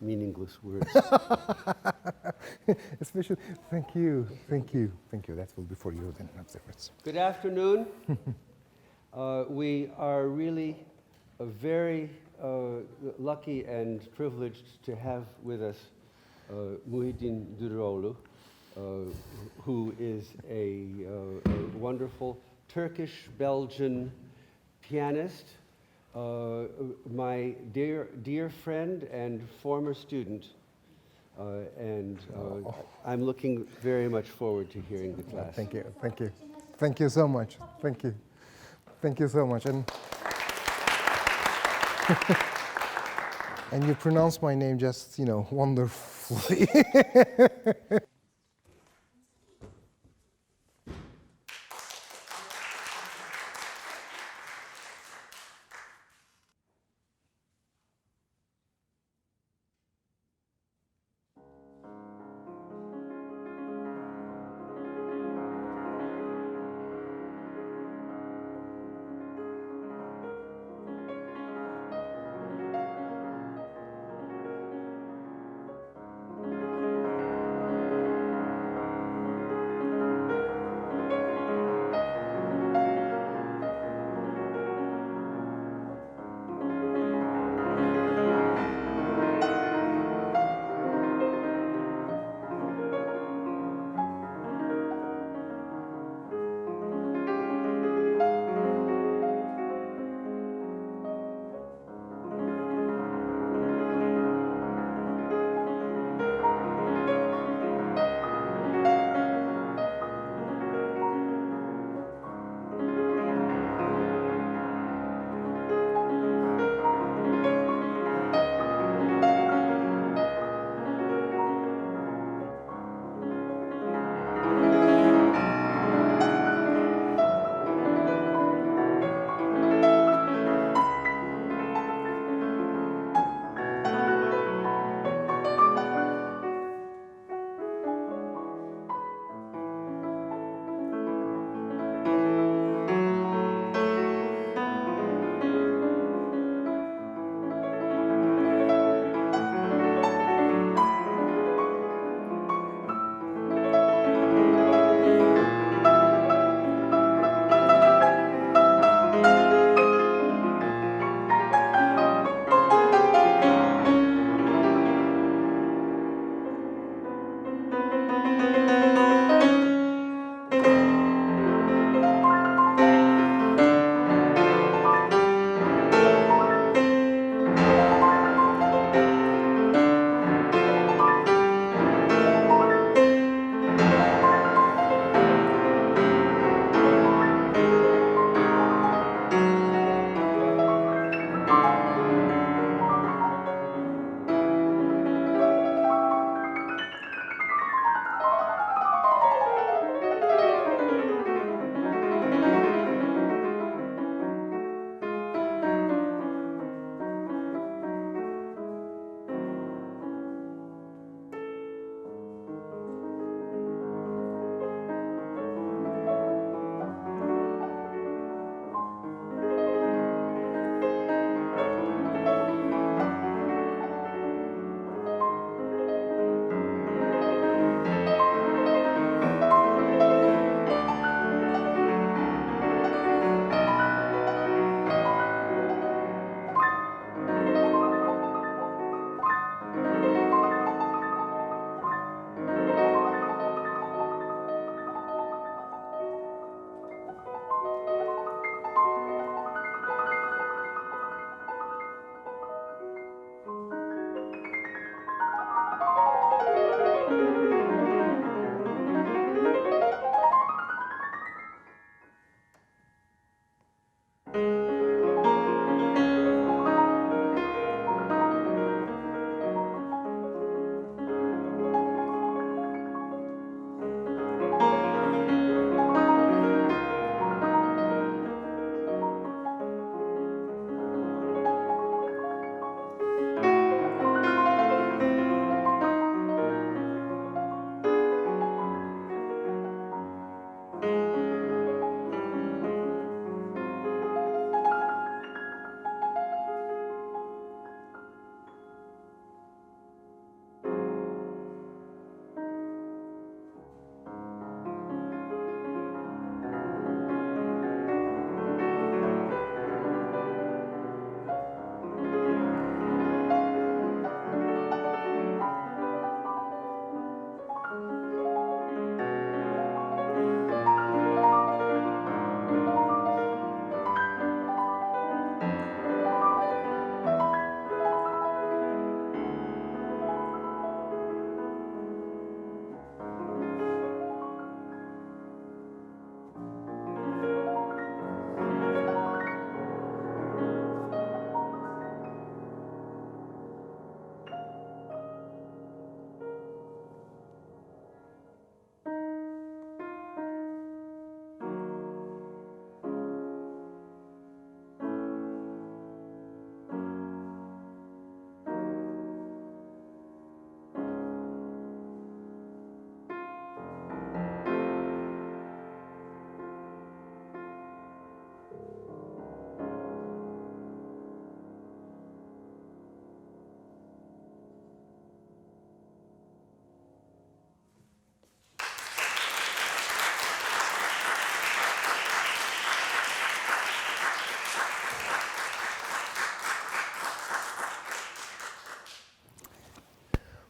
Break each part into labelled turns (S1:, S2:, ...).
S1: meaningless words.
S2: Especially, thank you. That will be for you then afterwards.
S1: Good afternoon. We are really very lucky and privileged to have with us Muhiddin Dürrüoğlu, who is a wonderful Turkish-Belgian pianist, my dear friend and former student, I'm looking very much forward to hearing the class.
S2: Thank you so much. Thank you so much. And you pronounce my name just, wonderfully.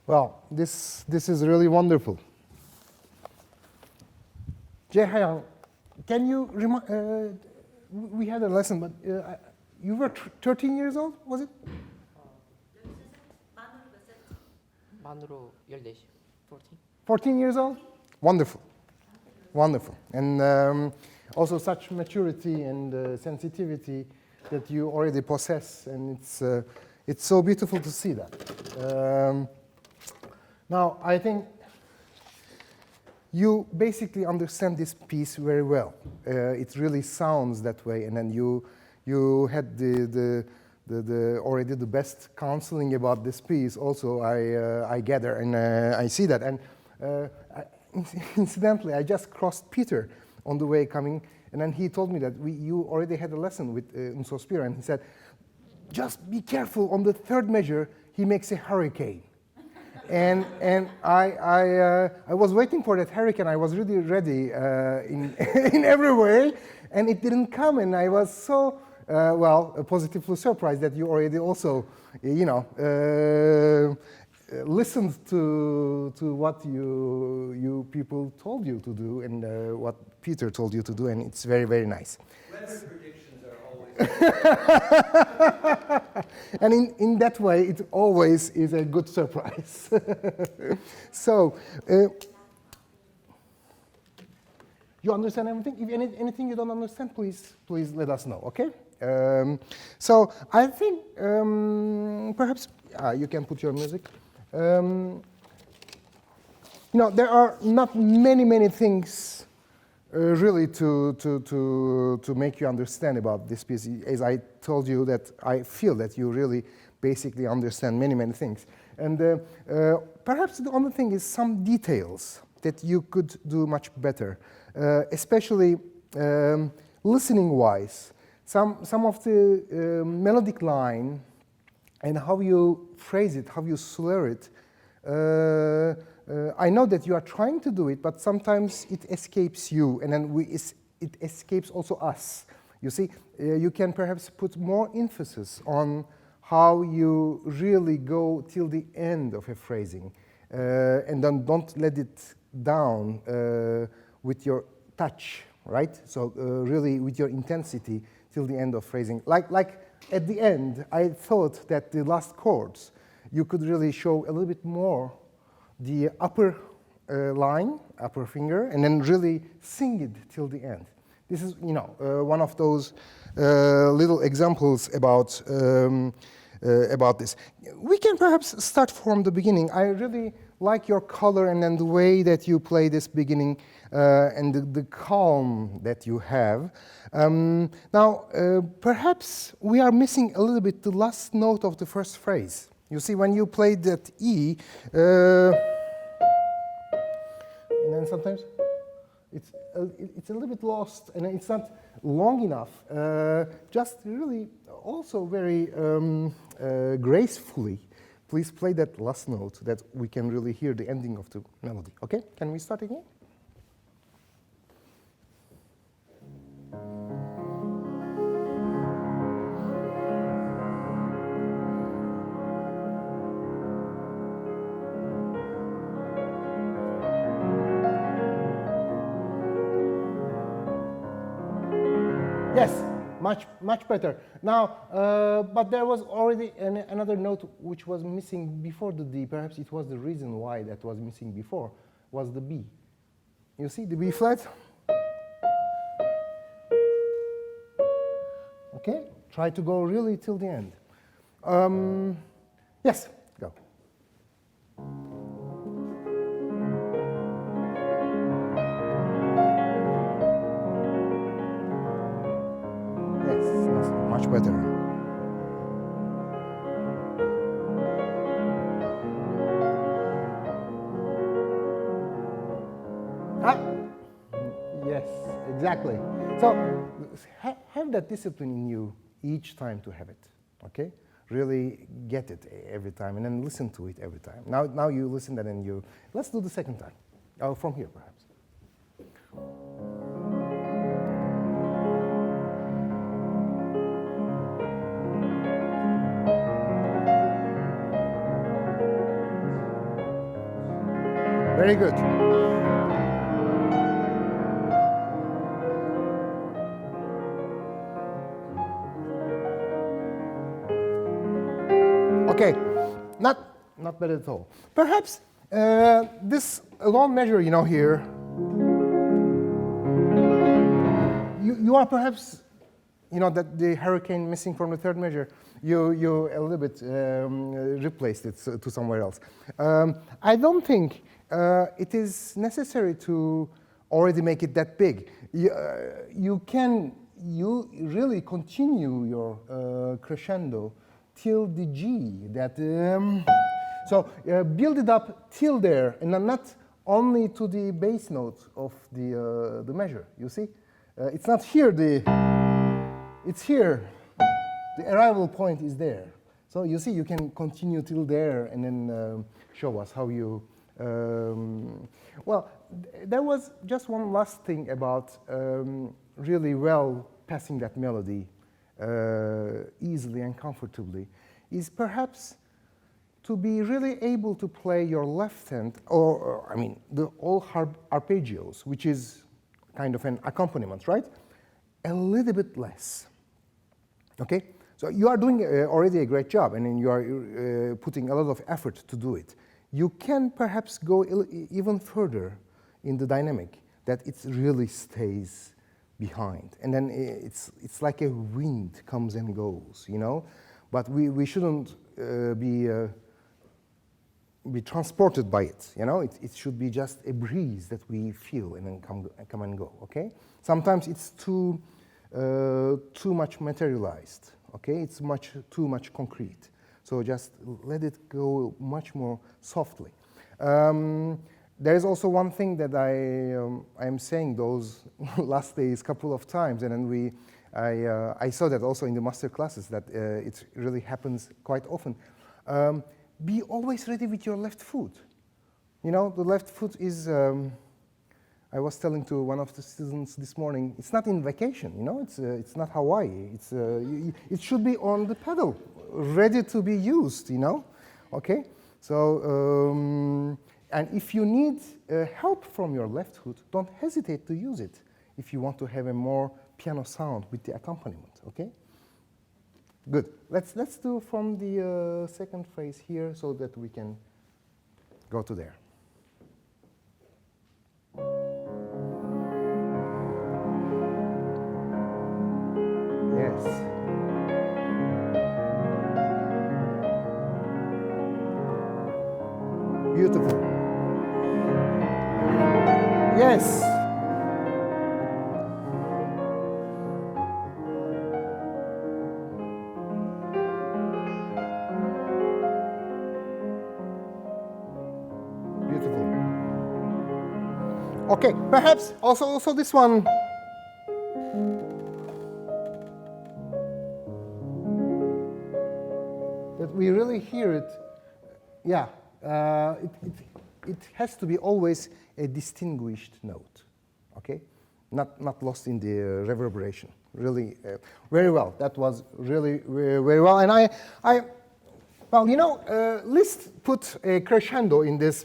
S2: Well, this is really wonderful. Jae-hyun, can you remind? We had a lesson, but you were 13 years old, was it?
S3: 만으로 14시. 14.
S2: 14 years old? Wonderful. Wonderful. And also such maturity and sensitivity that you already possess, and it's so beautiful to see that. Now, I think you basically understand this piece very well. It really sounds that way, and then you had the already the best counseling about this piece. Also, I gather and I see that. And incidentally, I just crossed Peter on the way coming, and then he told me that you already had a lesson with Unsecure, and he said, just be careful on the third measure. He makes a hurricane. And I was waiting for that hurricane. I was really ready in every way, and it didn't come. And I was so positively surprised that you already also, listened to what you people told you to do and what Peter told you to do, and it's very, very nice.
S1: Weather predictions are always.
S2: And in that way, it always is a good surprise. So, you understand everything? If anything you don't understand, please let us know, okay? So, I think perhaps you can put your music. There are not many things really to make you understand about this piece. As I told you, that I feel that you really basically understand many things. And perhaps the only thing is some details that you could do much better, especially listening-wise. Some of the melodic line and how you phrase it, how you slur it. I know that you are trying to do it, but sometimes it escapes you, and then it escapes also us. You see, you can perhaps put more emphasis on how you really go till the end of a phrasing, and then don't let it down with your touch, right? So really with your intensity till the end of phrasing. Like at the end, I thought that the last chords, you could really show a little bit more the upper line, upper finger, and then really sing it till the end. This is, one of those little examples about this. We can perhaps start from the beginning. I really like your color and then the way that you play this beginning and the calm that you have. Now, perhaps we are missing a little bit the last note of the first phrase. You see, when you play that E, and then sometimes it's a little bit lost, and it's not long enough. Just really also very gracefully, please play that last note that we can really hear the ending of the melody. Okay, can we start again? Yes, much better. Now, but there was already another note which was missing before the D. Perhaps it was the reason why that was missing before, was the B. You see, the B flat? Okay, try to go really till the end. Yes, go. Yes, much better. Yes, exactly. So have that discipline in you each time to have it, okay? Really get it every time and then listen to it every time. Now you listen and then let's do the second time. Oh, from here perhaps. Very good. Okay, not bad at all. Perhaps this long measure, here, you are perhaps, that the hurricane missing from the third measure, you a little bit replaced it to somewhere else. I don't think it is necessary to already make it that big. You really continue your crescendo till the G. So build it up till there, and not only to the bass note of the measure. You see, it's not here. It's here. The arrival point is there. So you see, you can continue till there, and then show us how you. Well, there was just one last thing about really well passing that melody easily and comfortably, is perhaps to be really able to play your left hand, or I mean, the all arpeggios, which is kind of an accompaniment, right? A little bit less. Okay, so you are doing already a great job, and then you are putting a lot of effort to do it. You can perhaps go even further in the dynamic, that it really stays behind, and then it's like a wind comes and goes, But we shouldn't be transported by it, It should be just a breeze that we feel and then come and go. Okay. Sometimes it's too much materialized. Okay. It's too much concrete. So just let it go much more softly. There is also one thing that I am saying those last days couple of times, and then I saw that also in the master classes, that it really happens quite often. Be always ready with your left foot. The left foot is, I was telling to one of the students this morning, it's not in vacation, it's not Hawaii. It should be on the pedal, ready to be used, Okay? So, and if you need help from your left foot, don't hesitate to use it if you want to have a more piano sound with the accompaniment, okay? Good. Let's do from the second phrase here so that we can go to there. Yes. Beautiful. Yes. Beautiful. Okay, perhaps also this one. That we really hear it. Yeah. It has to be always a distinguished note, okay? Not lost in the reverberation. Really, very well. That was really very well. And Liszt put a crescendo in this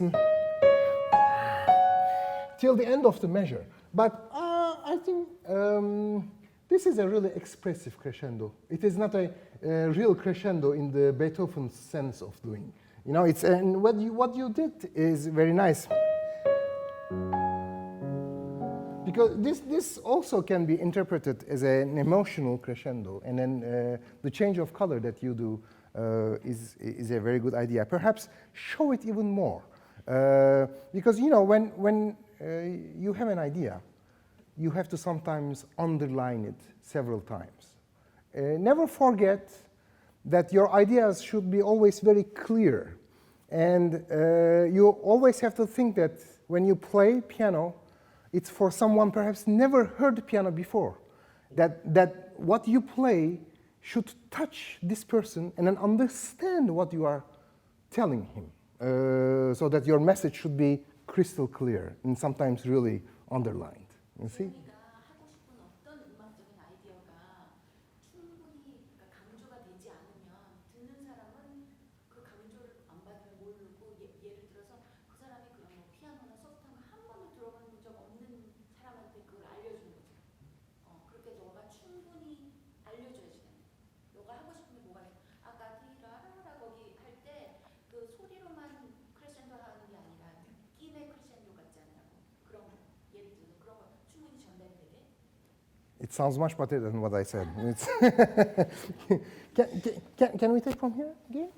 S2: till the end of the measure. But I think this is a really expressive crescendo. It is not a real crescendo in the Beethoven sense of doing. And what you did is very nice. Because this also can be interpreted as an emotional crescendo, and then the change of color that you do is a very good idea. Perhaps show it even more, because when you have an idea, you have to sometimes underline it several times. Never forget that your ideas should be always very clear, and you always have to think that when you play piano, it's for someone perhaps never heard piano before. That what you play should touch this person and then understand what you are telling him, so that your message should be crystal clear and sometimes really underlined. You see? It sounds much better than what I said. Can we take from here again?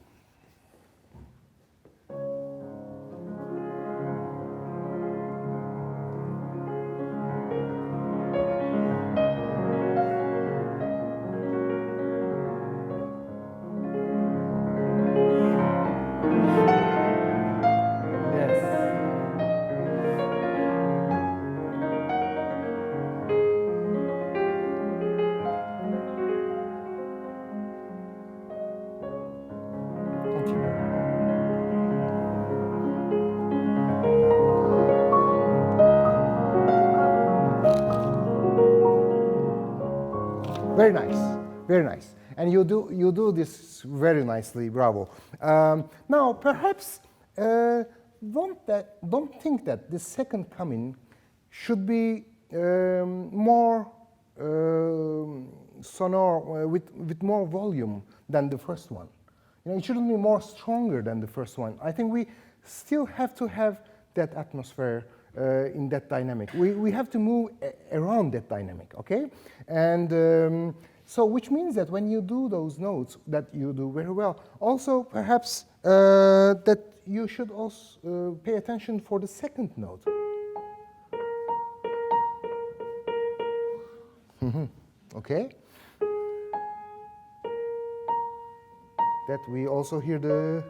S2: Very nice, very nice. And you do this very nicely, bravo. Now, perhaps don't think that the second coming should be more sonor, with more volume than the first one. You know, it shouldn't be more stronger than the first one. I think we still have to have that atmosphere in that dynamic. We have to move around that dynamic, okay? And so which means that when you do those notes that you do very well, also perhaps that you should also pay attention for the second note. Okay? That we also hear the,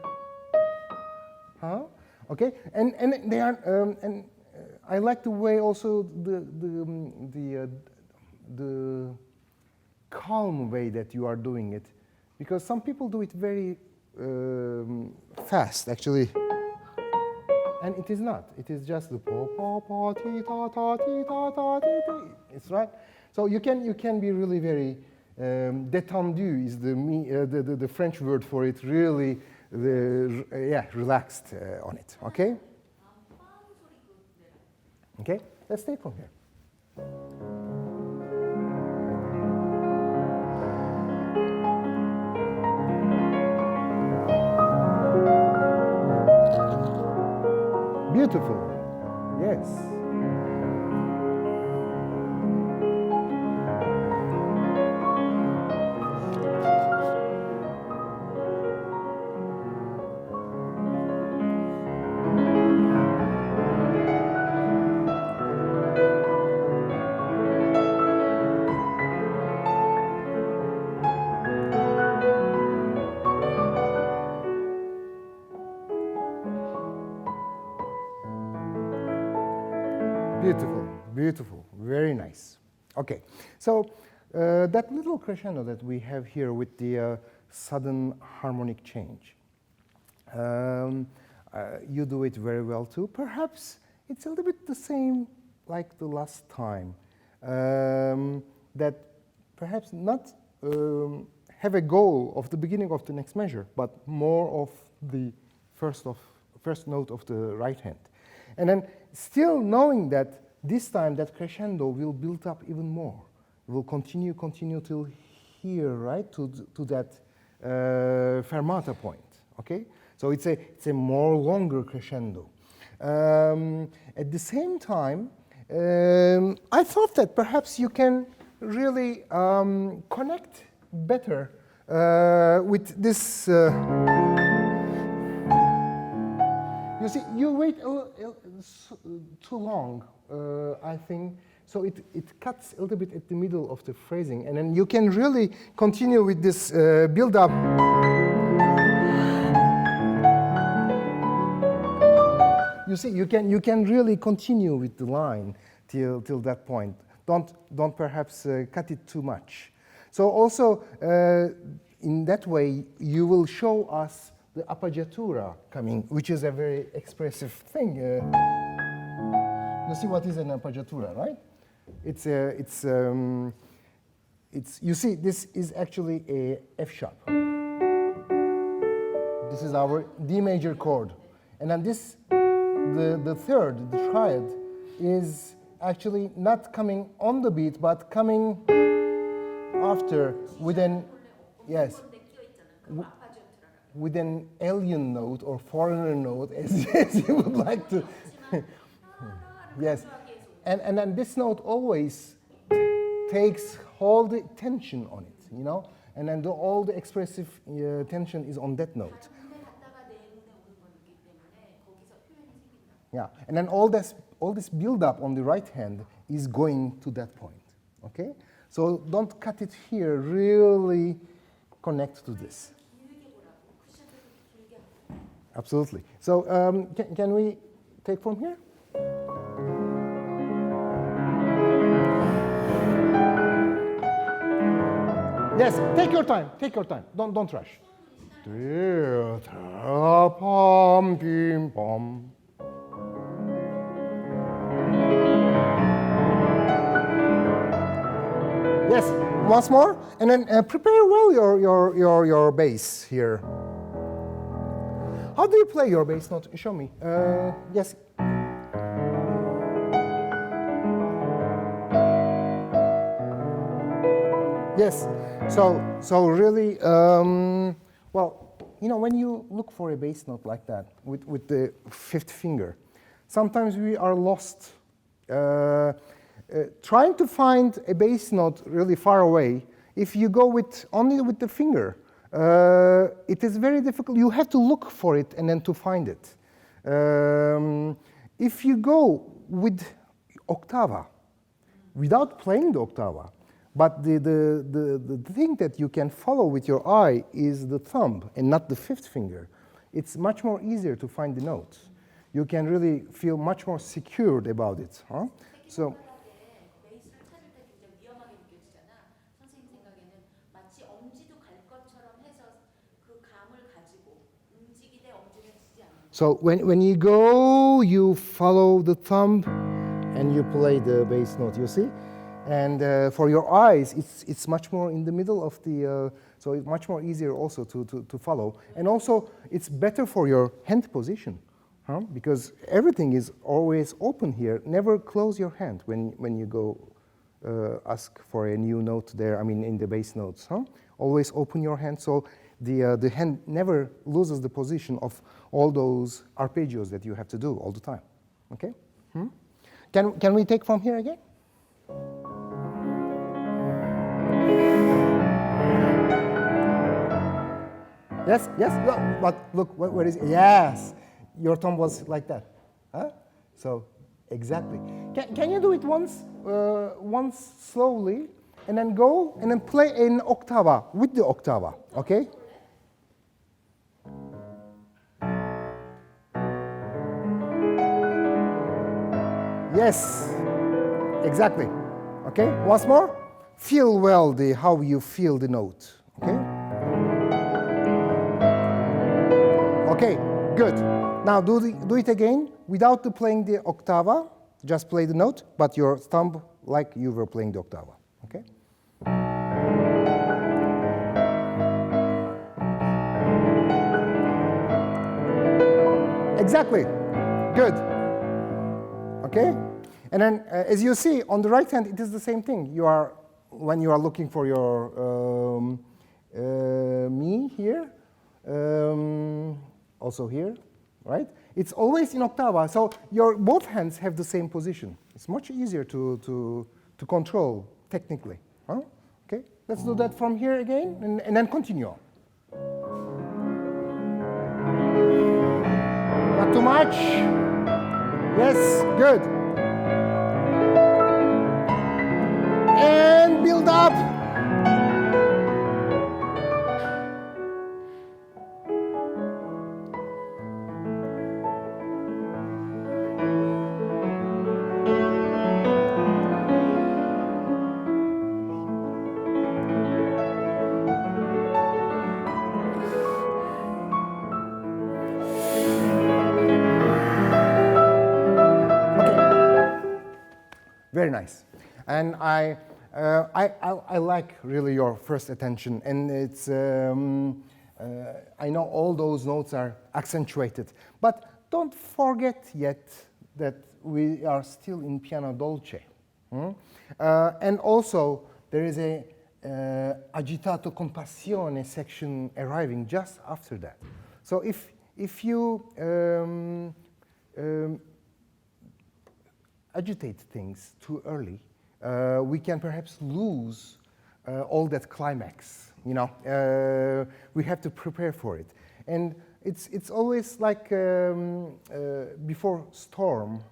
S2: okay? And they are, and I like the way also the calm way that you are doing it, because some people do it very fast, actually, and it is not. It is just the po po po ti ta ta ti ta ta ti ti. It's right. So you can be really very détendu is the French word for it. Really, relaxed on it. Okay. Okay. Let's take from here. Beautiful. Yes. Beautiful, beautiful, very nice. Okay, so that little crescendo that we have here with the sudden harmonic change, you do it very well too. Perhaps it's a little bit the same like the last time, that perhaps not have a goal of the beginning of the next measure, but more of the first note of the right hand. And then still knowing that this time that crescendo will build up even more. It will continue till here, right, to that fermata point, okay? So it's a more longer crescendo. At the same time, I thought that perhaps you can really connect better with this. You see, you wait too long, I think, so it cuts a little bit at the middle of the phrasing, and then you can really continue with this build-up. You see, you can really continue with the line till that point. Don't perhaps cut it too much. So also, in that way, you will show us the Appoggiatura coming, which is a very expressive thing. You see what is an Appoggiatura, right? It's you see, this is actually a F sharp. This is our D major chord, and then this, the third, the triad, is actually not coming on the beat, but coming after with an, yes, with an alien note or foreigner note, as you would like to. Yes, and then this note always takes all the tension on it, you know, and then all the expressive tension is on that note. Yeah, and then all this build up on the right hand is going to that point. Okay, so don't cut it here. Really connect to this. Absolutely. So can we take from here? Yes, take your time. Take your time. Don't rush. Pom, pim, pom. Yes, once more, and then prepare well your bass here. How do you play your bass note? Show me. Yes. Yes. So really, well, you know, when you look for a bass note like that with the fifth finger, sometimes we are lost. Trying to find a bass note really far away, if you go only with the finger, it is very difficult. You have to look for it and then to find it. If you go with octava, without playing the octava, but the thing that you can follow with your eye is the thumb and not the fifth finger, it's much more easier to find the notes. You can really feel much more secured about it. Huh? So. So when you go, you follow the thumb and you play the bass note, you see? And for your eyes, it's much more in the middle of the, so it's much more easier also to follow. And also, it's better for your hand position, huh? Because everything is always open here. Never close your hand when you go ask for a new note there, I mean in the bass notes, huh? Always open your hand so the hand never loses the position of all those arpeggios that you have to do all the time. Okay? Can we take from here again? Yes, yes. Look, where is it? Yes, your thumb was like that. Huh? So exactly. Can you do it once slowly, and then go and then play in octava with the octava? Okay. Yes, exactly. Okay, once more. Feel well how you feel the note. Okay. Okay, good. Now do it again without playing the octava. Just play the note, but your thumb like you were playing the octava. Okay. Exactly. Good. Okay? And then, as you see, on the right hand, it is the same thing. When you are looking for your mi here, also here, right? It's always in octava, so your both hands have the same position. It's much easier to control technically. Huh? Okay, let's do that from here again, and then continue. Not too much. Yes, good. And build up. Very nice, and I like really your first attention, and it's I know all those notes are accentuated, but don't forget yet that we are still in piano dolce, and also there is a agitato con passione section arriving just after that. So if you agitate things too early, we can perhaps lose all that climax. You know, we have to prepare for it, and it's always like before storm,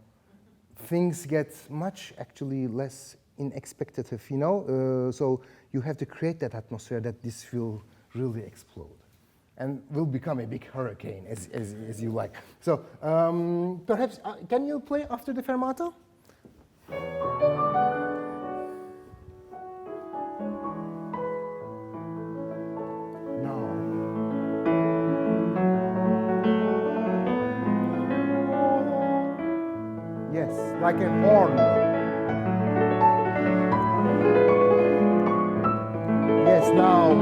S2: things get much actually less unexpected. You know, so you have to create that atmosphere that this will really explode and will become a big hurricane, as you like. So perhaps can you play after the fermato? Like a horn. Yes, now.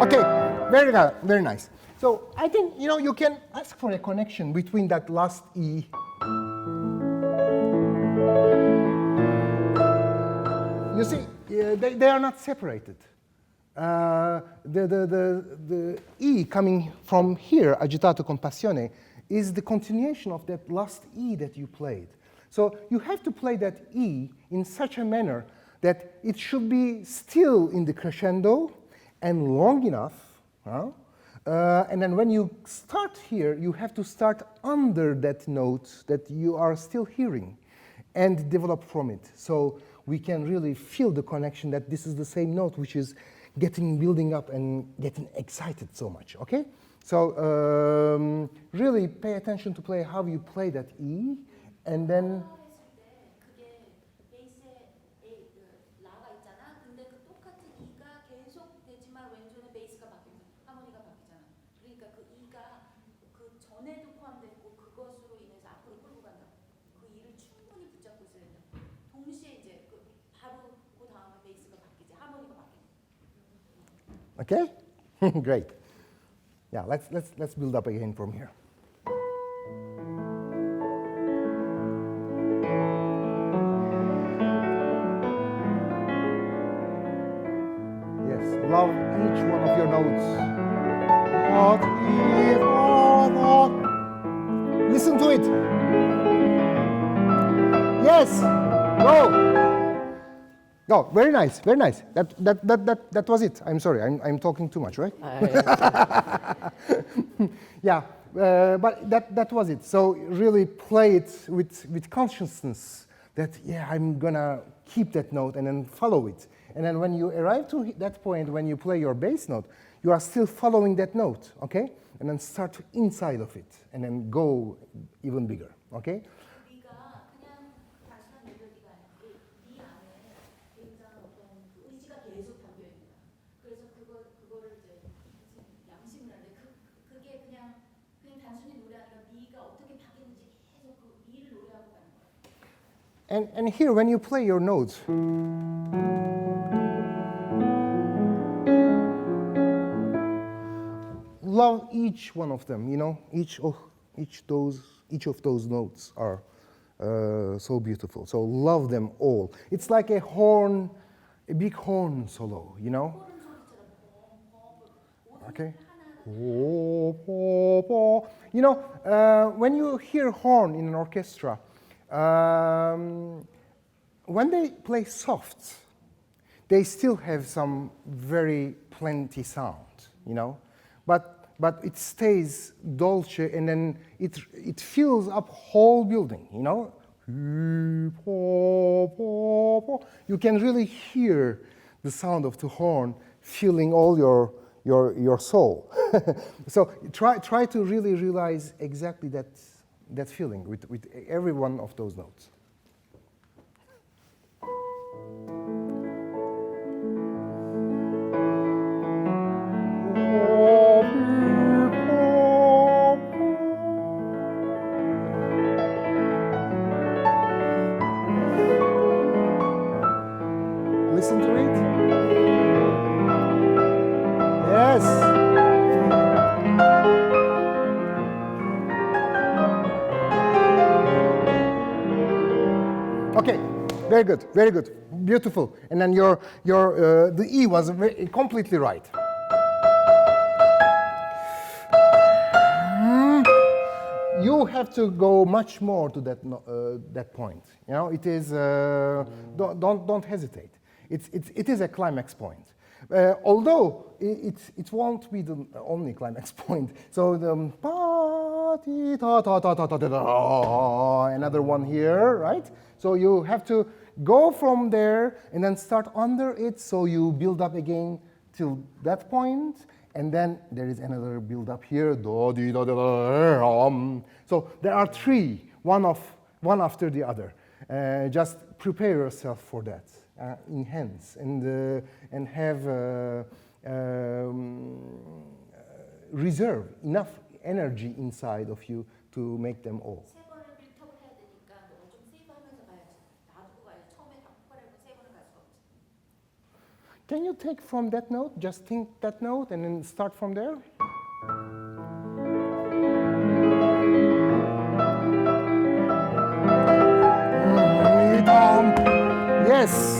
S2: Okay, very good, very nice. So I think, you know, you can ask for a connection between that last E. You see, they are not separated. The E coming from here, agitato con passione, is the continuation of that last E that you played. So you have to play that E in such a manner that it should be still in the crescendo and long enough. And then when you start here, you have to start under that note that you are still hearing and develop from it. So we can really feel the connection that this is the same note which is building up and getting excited so much, okay? So really pay attention to play how you play that E, and then okay? Great. Yeah, let's build up again from here. Yes, love each one of your notes. Listen to it. Yes, go. Oh, very nice, very nice. That was it. I'm sorry, I'm talking too much, right? Yeah, but that was it. So really play it with consciousness that, yeah, I'm gonna keep that note and then follow it. And then when you arrive to that point, when you play your bass note, you are still following that note, okay? And then start inside of it and then go even bigger, okay? And here, when you play your notes, love each one of them. You know, each of those notes are so beautiful. So love them all. It's like a horn, a big horn solo. You know. Okay. You know, when you hear horn in an orchestra. When they play soft, they still have some very plenty sound, you know, but it stays dolce, and then it fills up whole building, you know. You can really hear the sound of the horn filling all your soul. So try to really realize exactly that feeling with every one of those notes. Listen to it. Yes. Okay, very good, beautiful. And then the E was completely right. You have have to go much more to that point. You know, it is, don't hesitate. It is a climax point. Although it won't be the only climax point. So the another one here, right? So you have to go from there and then start under it, so you build up again till that point, and then there is another build up here. So there are three, one after the other. Just prepare yourself for that. Enhance and have reserve enough energy inside of you to make them all.
S4: 세 번을 빌드업 해야 되니까 너가 좀 세이브하면서 가야지. 놔두고 가야지. 처음에 다 폭발하면 세 번은 갈 수가 없지.
S2: Can you take from that note? Just think that note and then start from there. Yes.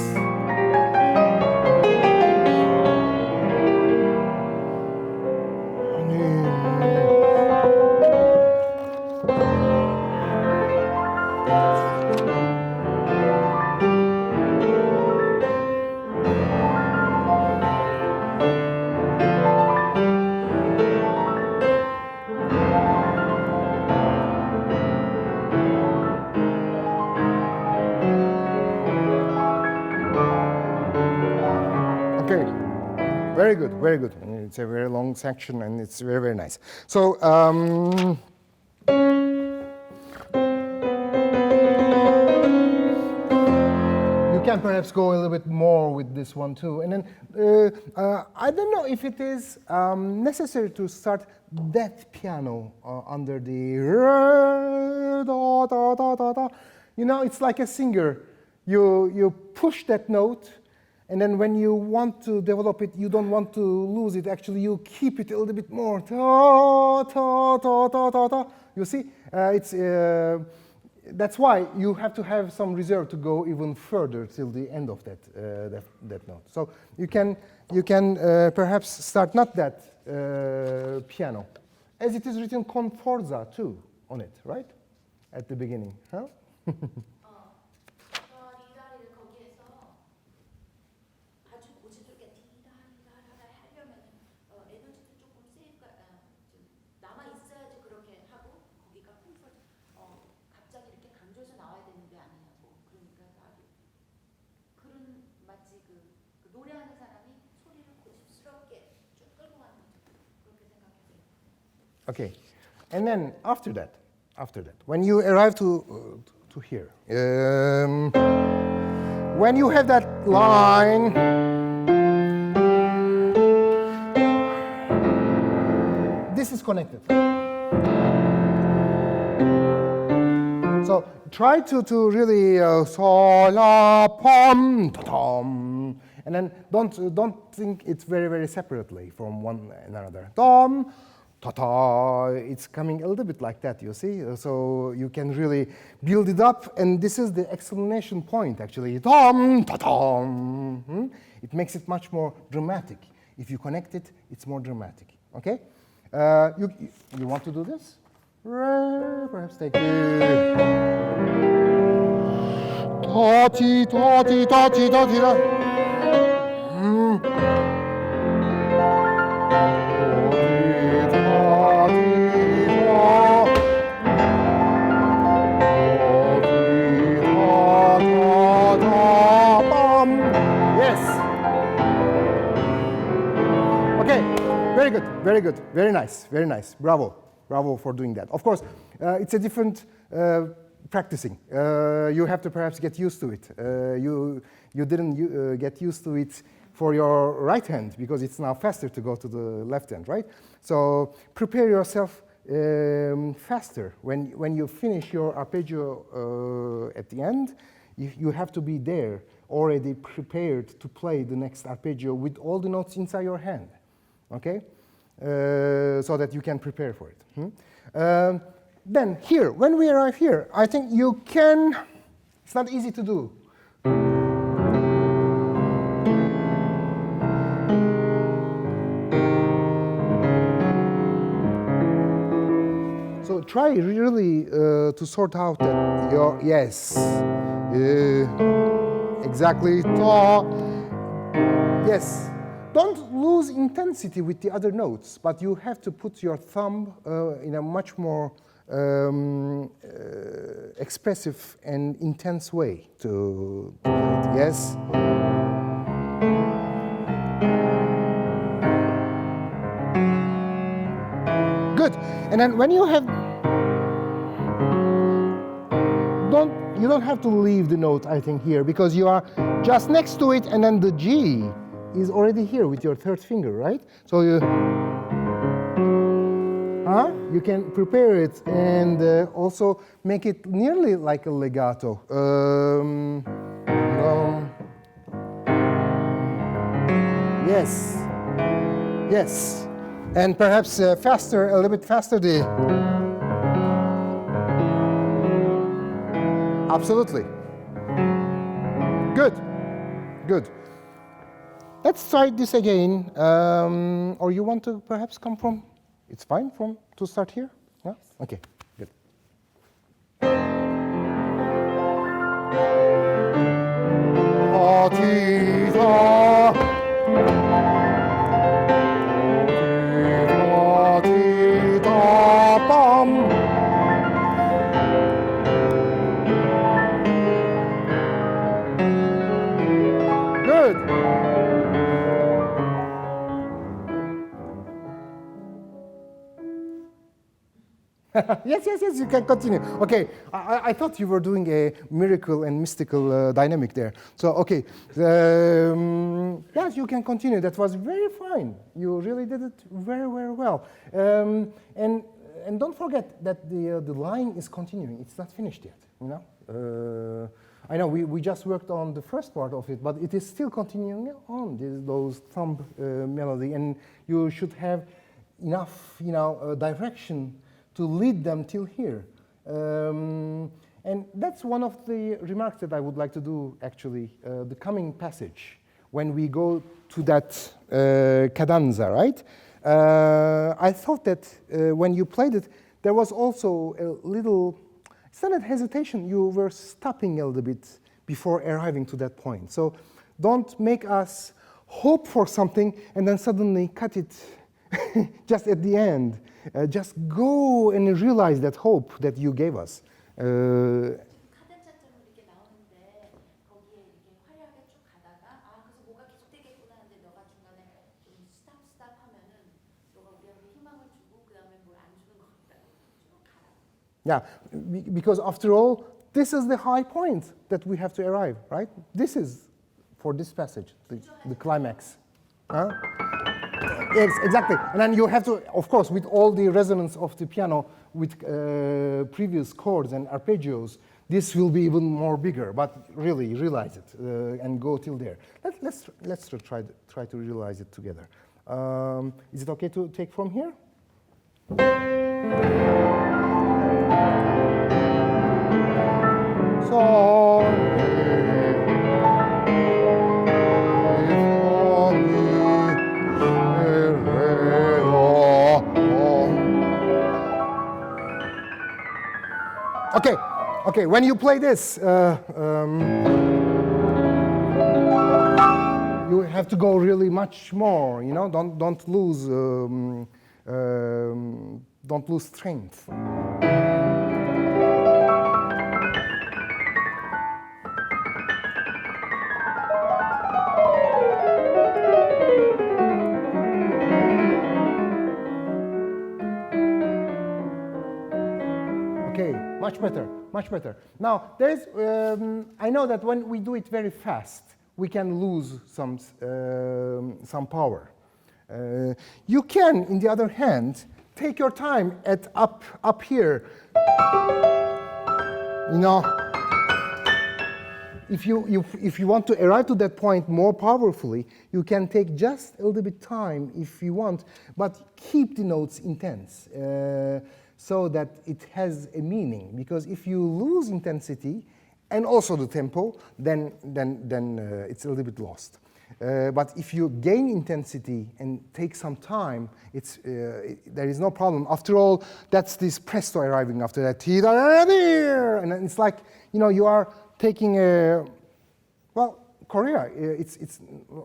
S2: Very good, very good. It's a very long section and it's very, very nice. So, you can perhaps go a little bit more with this one too. And then, I don't know if it is necessary to start that piano under the da, da, da, da, da. You know, it's like a singer. You push that note, and then when you want to develop it, you don't want to lose it. Actually, you keep it a little bit more. Ta, ta, ta, ta, ta, ta. You see, that's why you have to have some reserve to go even further till the end of that note. So you can perhaps start not that piano, as it is written con forza too on it, right? At the beginning, huh?
S4: 리다리를 거기에서 아주 고집스럽게 디다리다라라 하려면 에너지도 조금 세이브가 좀 남아 있어야지 그렇게 하고 거기가 컴포트 갑자기 이렇게 강조해서 나와야 되는 게 아니냐고. 그러니까 아주 그런 마치 그 노래하는 사람이 소리를 고집스럽게 쭉 끌고 가는 거죠. 그렇게 생각해요.
S2: Okay, and then after that, when you arrive to here, when you have that line, this is connected. So try to really so la pom ta tom, and then don't think it's very separately from one another. Tom. Ta-ta, it's coming a little bit like that, you see? So you can really build it up, and this is the exclamation point, actually. Tom, ta-tom. It makes it much more dramatic. If you connect it, it's more dramatic, okay? You want to do this? Perhaps take it. Ta-ti, ta-ti, ta-ti, ta-ti, ta. Very good, very nice. Bravo for doing that. Of course, it's a different practicing. You have to perhaps get used to it. You didn't get used to it for your right hand because it's now faster to go to the left hand, right? So prepare yourself faster. When you finish your arpeggio at the end, you have to be there, already prepared to play the next arpeggio with all the notes inside your hand, okay? So that you can prepare for it. Then here, when we arrive here, I think you can, it's not easy to do. So try really to sort out that your, yes, exactly, ta. Yes, don't lose intensity with the other notes, but you have to put your thumb in a much more expressive and intense way to play it. Yes. Good. And then when you have, you don't have to leave the note, I think, here, because you are just next to it, and then the G is already here with your third finger, right? So you can prepare it and also make it nearly like a legato. Yes, yes, and perhaps faster, a little bit faster. Absolutely. Good, good. Let's try this again. Or you want to perhaps come from? It's fine to start here. Yeah. Okay. Good. Good. Yes, you can continue. Okay, I thought you were doing a miracle and mystical dynamic there. So, okay, yes, you can continue. That was very fine. You really did it very, very well. And don't forget that the line is continuing. It's not finished yet, you know? I know we just worked on the first part of it, but it is still continuing on, those thumb melody, and you should have enough, you know, direction to lead them till here. And that's one of the remarks that I would like to do, actually, the coming passage, when we go to that cadenza, right? I thought that when you played it, there was also a little, it's not a hesitation, you were stopping a little bit before arriving to that point. So don't make us hope for something and then suddenly cut it just at the end. Just go and realize that hope that you gave us.
S4: 카덴차처럼 이렇게 나오는데 거기에 이렇게 화려하게 쭉 가다가 그래서 뭐가 계속되겠구나 하는데 너가 중간에 좀 스탑 하면은 너가 우리한테 희망을 주고 그 다음에 뭘 안 주는 것 같다고 쭉 가라.
S2: Yeah, because after all, this is the high point that we have to arrive, right? This is, for this passage, the climax. Huh? Yes, exactly. And then you have to, of course, with all the resonance of the piano, with previous chords and arpeggios, this will be even more bigger. But really realize it and go till there. Let's try to realize it together. Is it okay to take from here? So. Okay, when you play this, you have to go really much more, you know, don't lose strength. Much better. Now, there's, I know that when we do it very fast, we can lose some power. You can, in the other hand, take your time up here. You know, if you want to arrive to that point more powerfully, you can take just a little bit time if you want, but keep the notes intense. So that it has a meaning. Because if you lose intensity and also the tempo, then it's a little bit lost. But if you gain intensity and take some time, there is no problem. After all, that's this presto arriving after that. And then it's like, you are taking a, well, Korea, it's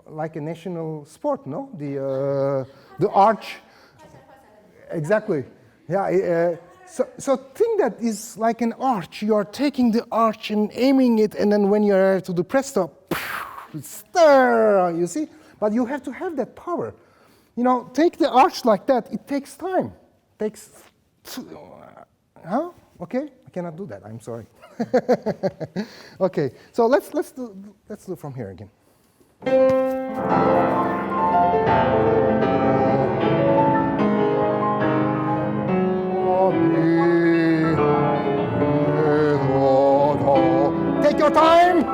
S2: like a national sport, no? The arch. Exactly. Yeah. So think that is like an arch. You are taking the arch and aiming it, and then when you are to the presto, stir, you see? But you have to have that power. Take the arch like that. It takes time. Huh? Okay, I cannot do that. I'm sorry. Okay, so let's do from here again. Take your time.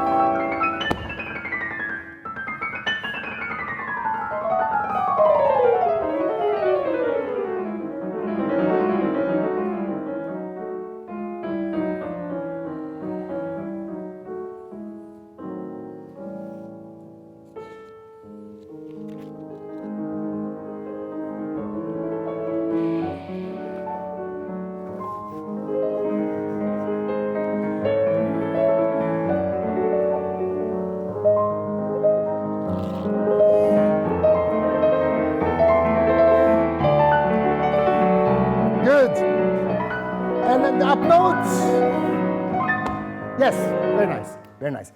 S2: Yes, very nice, very nice.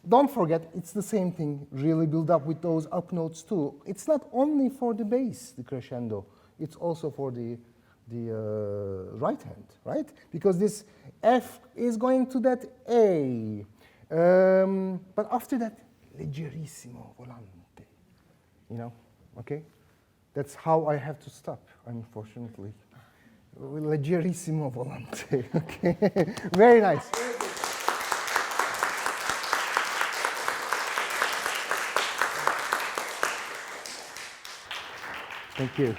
S2: Don't forget, it's the same thing, really build up with those up notes too. It's not only for the bass, the crescendo, it's also for the right hand, right? Because this F is going to that A. But after that, leggerissimo volante, okay? That's how I have to stop, unfortunately. Leggerissimo volante, okay? Very nice. Thank you.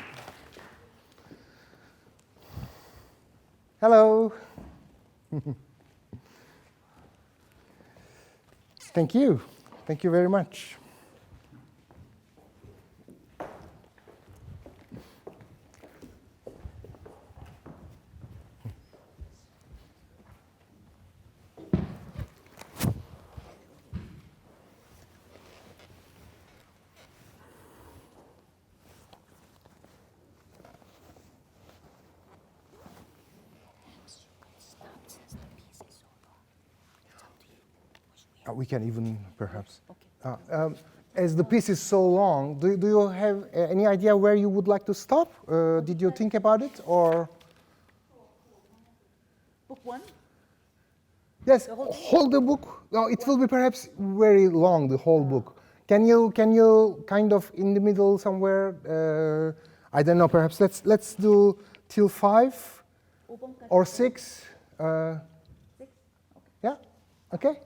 S2: Hello. Thank you. Thank you very much. We can even, perhaps.
S3: Okay.
S2: As the piece is so long, do you have any idea where you would like to stop? Did you think about it, or?
S3: Book one?
S2: Yes,
S3: The whole thing?
S2: hold the book. No, it will be perhaps very long, the whole book. Can you kind of in the middle somewhere? I don't know. Perhaps let's do till 5 or 6.
S3: 6? Okay.
S2: Yeah. Okay.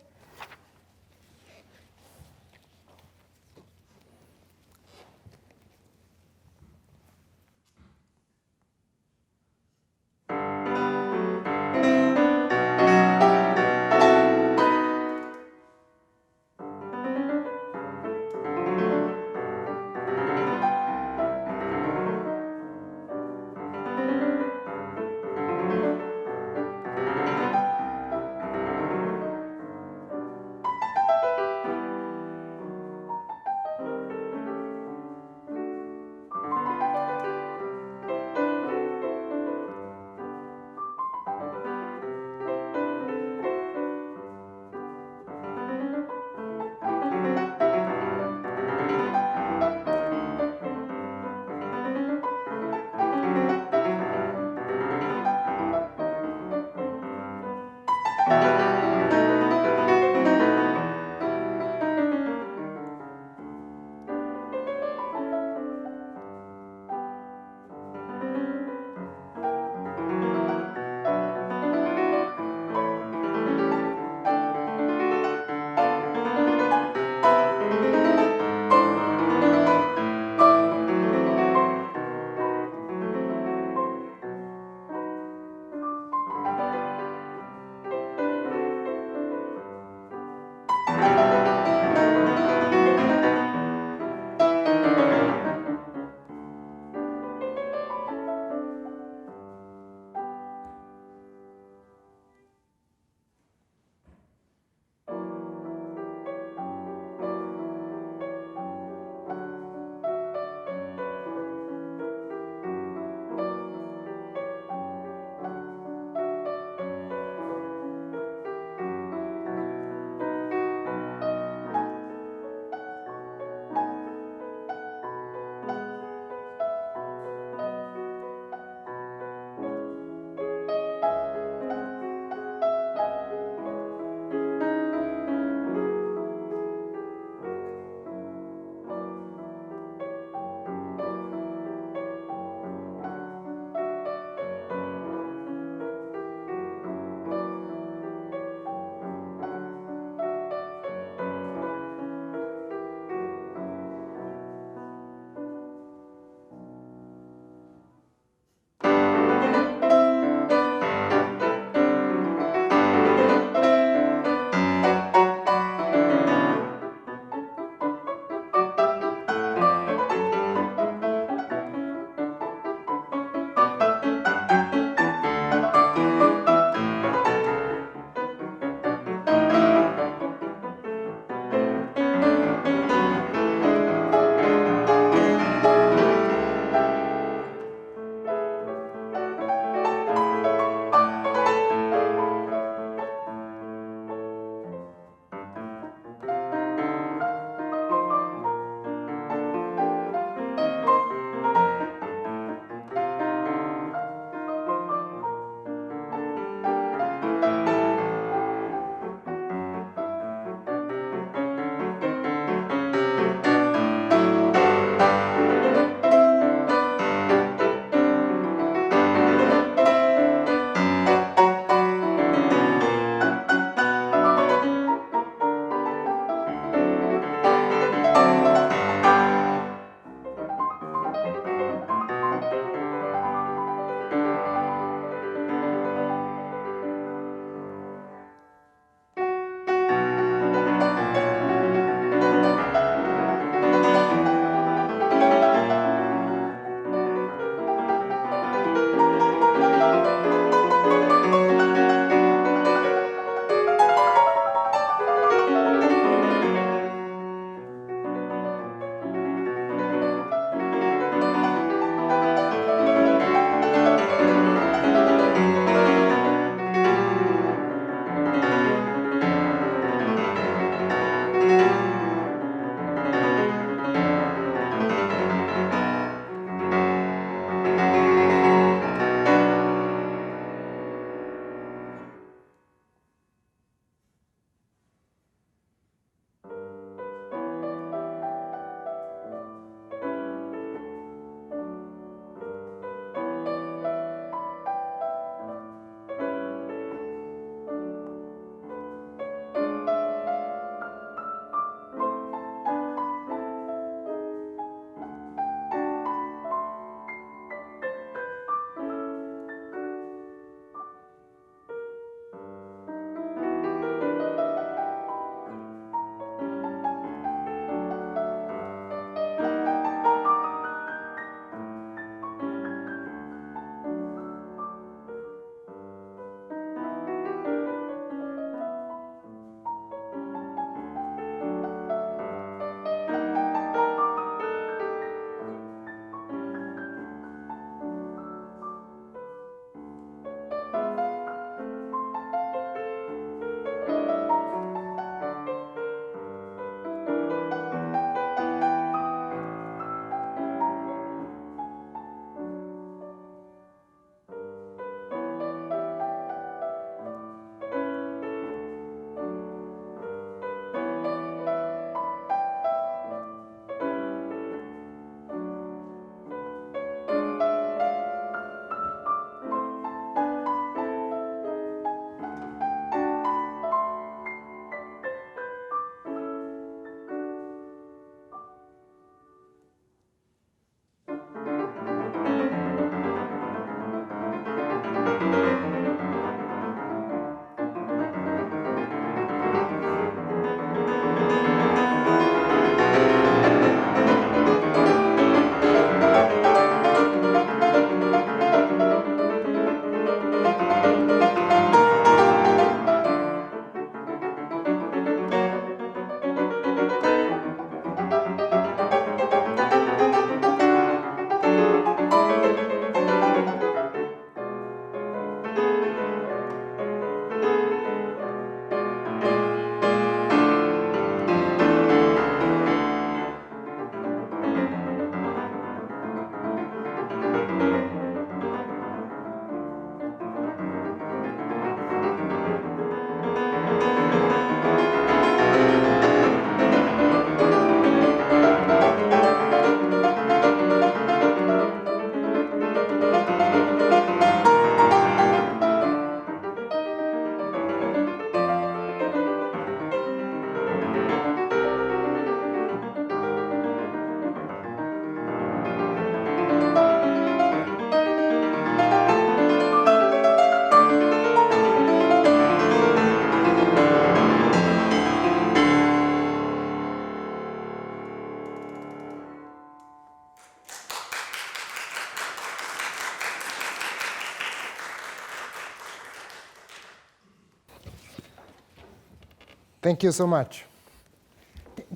S2: Thank you so much.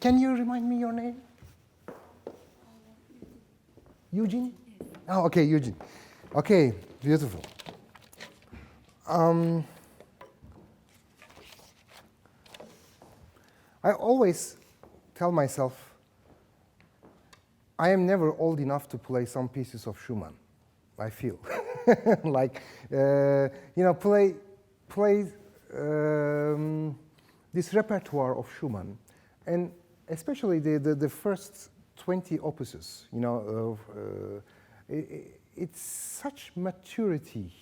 S2: Can you remind me your name? Eugene? Oh, okay, Eugene. Okay, beautiful. I always tell myself I am never old enough to play some pieces of Schumann. I feel like play this repertoire of Schumann, and especially the first 20 opuses. It's such maturity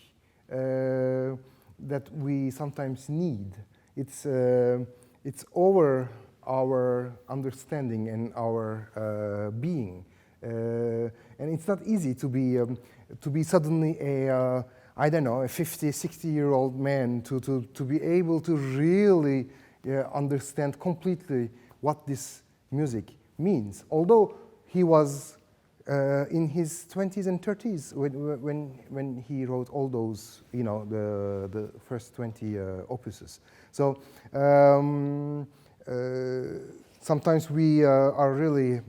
S2: that we sometimes need. It's over our understanding and our being, and it's not easy to be suddenly a 50, 60-year-old man to be able to really understand completely what this music means. Although he was in his 20s and 30s when he wrote all those, the first 20 opuses. So sometimes we are really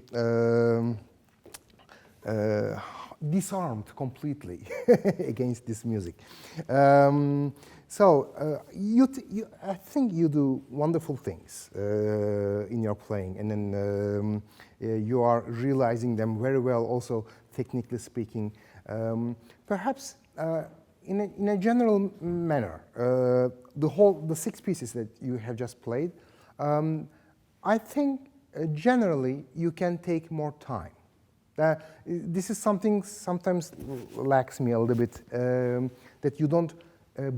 S2: disarmed completely against this music. I think you do wonderful things in your playing, and then you are realizing them very well, also technically speaking. Perhaps in a general manner, the 6 pieces that you have just played, I think generally you can take more time. This is something sometimes lacks me a little bit, that you don't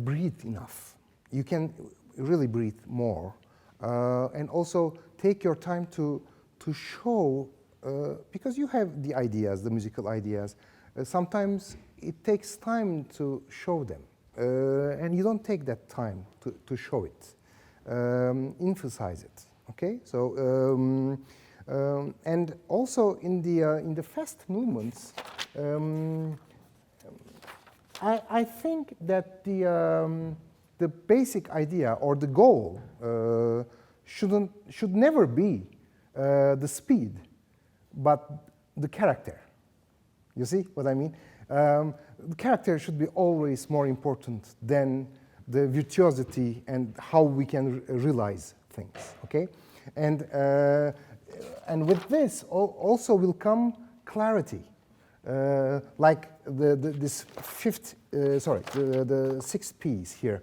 S2: breathe enough. You can really breathe more, and also take your time to show, because you have the ideas, the musical ideas. Sometimes it takes time to show them, and you don't take that time to show it, emphasize it. Okay, so. And also in the fast movements, I think that the basic idea or the goal should never be the speed, but the character. You see what I mean? The character should be always more important than the virtuosity and how we can realize things. Okay, and with this also will come clarity, like this the 6th piece here.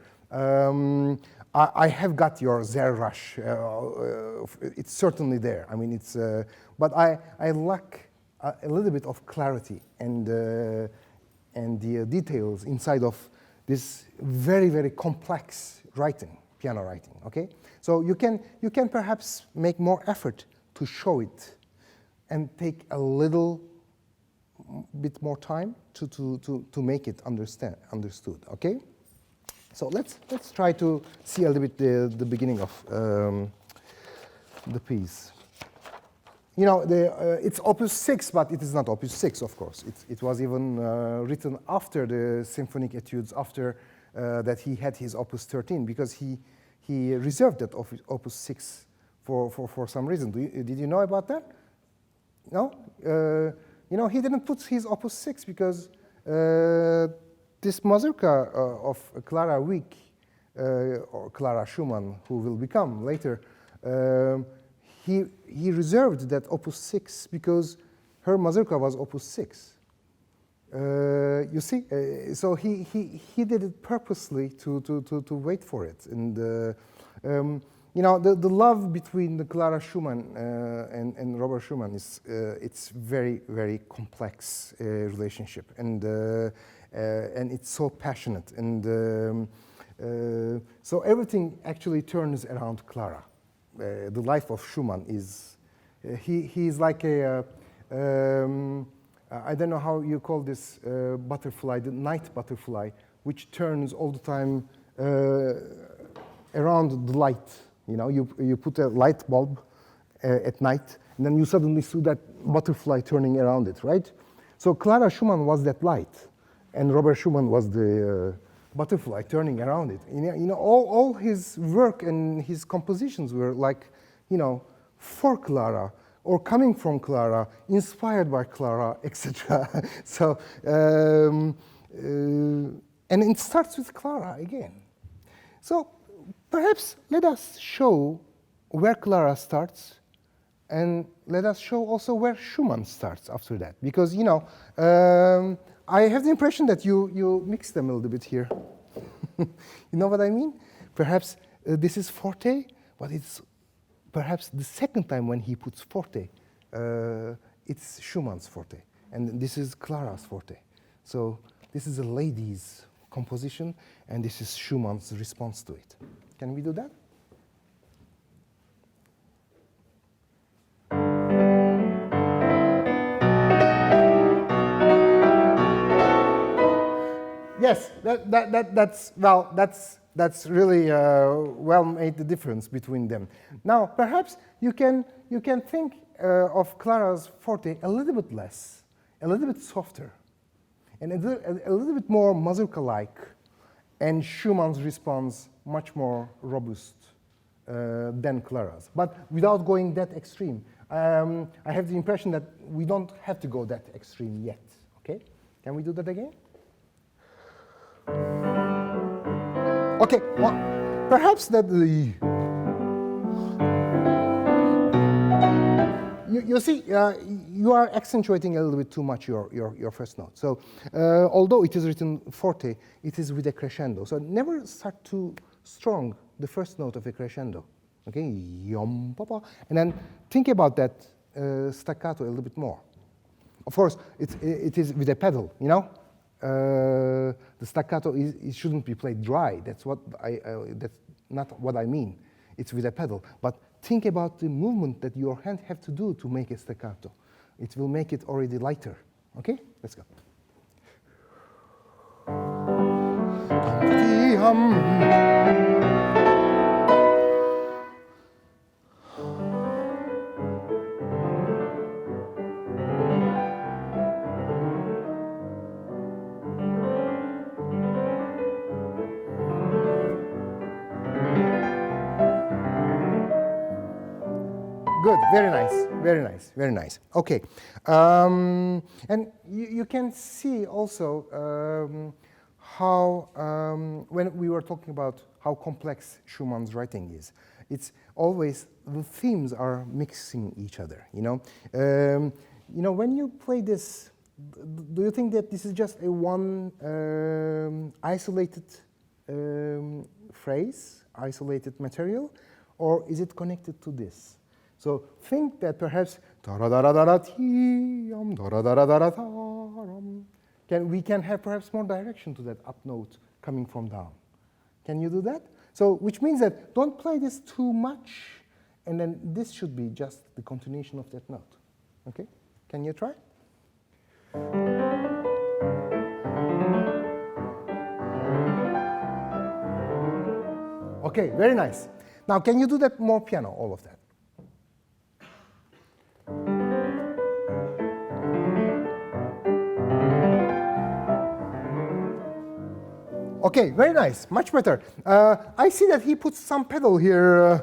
S2: I have got your Zer rush. It's certainly there. I mean, it's but I lack a little bit of clarity and the details inside of this very, very complex writing, piano writing. Okay, so you can perhaps make more effort to show it, and take a little bit more time to make it understood. Okay, so let's try to see a little bit the beginning of the piece. It's Opus 6, but it is not Opus 6, of course. It was even written after the symphonic etudes, after that he had his Opus 13, because he reserved that Opus 6 for some reason. Did you know about that? No? He didn't put his Opus 6 because this mazurka of Clara Wieck, or Clara Schumann, who will become later, he reserved that Opus 6 because her mazurka was Opus 6. You see? So he did it purposely to wait for it. And the love between the Clara Schumann and Robert Schumann is it's very, very complex relationship, and it's so passionate, and so everything actually turns around Clara. The life of Schumann is he is like a I don't know how you call this butterfly, the night butterfly, which turns all the time around the light. You put a light bulb at night, and then you suddenly see that butterfly turning around it, right? So Clara Schumann was that light, and Robert Schumann was the butterfly turning around it. All his work and his compositions were like, for Clara, or coming from Clara, inspired by Clara, etc. So, and it starts with Clara again. So perhaps let us show where Clara starts, and let us show also where Schumann starts after that. Because, I have the impression that you mix them a little bit here. You know what I mean? Perhaps this is forte, but it's perhaps the second time when he puts forte, it's Schumann's forte. And this is Clara's forte. So this is a lady's composition, and this is Schumann's response to it. Can we do that? Yes, that's really well made the difference between them. Now, perhaps you can think of Clara's forte a little bit less, a little bit softer, and a little bit more mazurka-like, and Schumann's response much more robust than Clara's, but without going that extreme. I have the impression that we don't have to go that extreme yet. Okay, can we do that again? Okay, well, perhaps that the you see, you are accentuating a little bit too much your first note. So, although it is written forte, it is with a crescendo. So never start too strong the first note of a crescendo. Okay, yum papa, and then think about that staccato a little bit more. Of course, it is with a pedal, the staccato it shouldn't be played dry. That's that's not what I mean. It's with a pedal. But think about the movement that your hand have to do to make a staccato. It will make it already lighter. Okay, let's go. Good, very nice, very nice, very nice. Okay, and you can see also how, when we were talking about how complex Schumann's writing is, it's always, the themes are mixing each other, when you play this, do you think that this is just a one isolated phrase, isolated material, or is it connected to this? So think that perhaps we can have perhaps more direction to that up note coming from down. Can you do that? So which means that don't play this too much, and then this should be just the continuation of that note. Okay? Can you try? Okay, very nice. Now can you do that more piano, all of that? Okay, very nice, much better. I see that he puts some pedal here.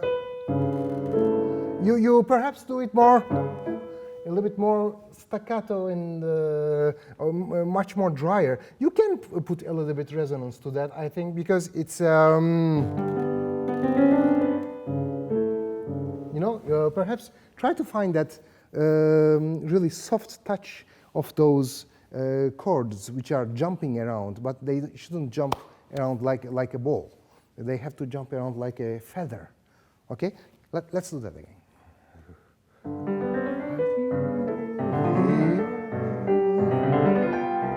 S2: You perhaps do it more, a little bit more staccato and much more drier. You can put a little bit resonance to that, I think, because it's, perhaps try to find that really soft touch of those chords which are jumping around, but they shouldn't jump around like a ball. They have to jump around like a feather. Okay? Let's do that again.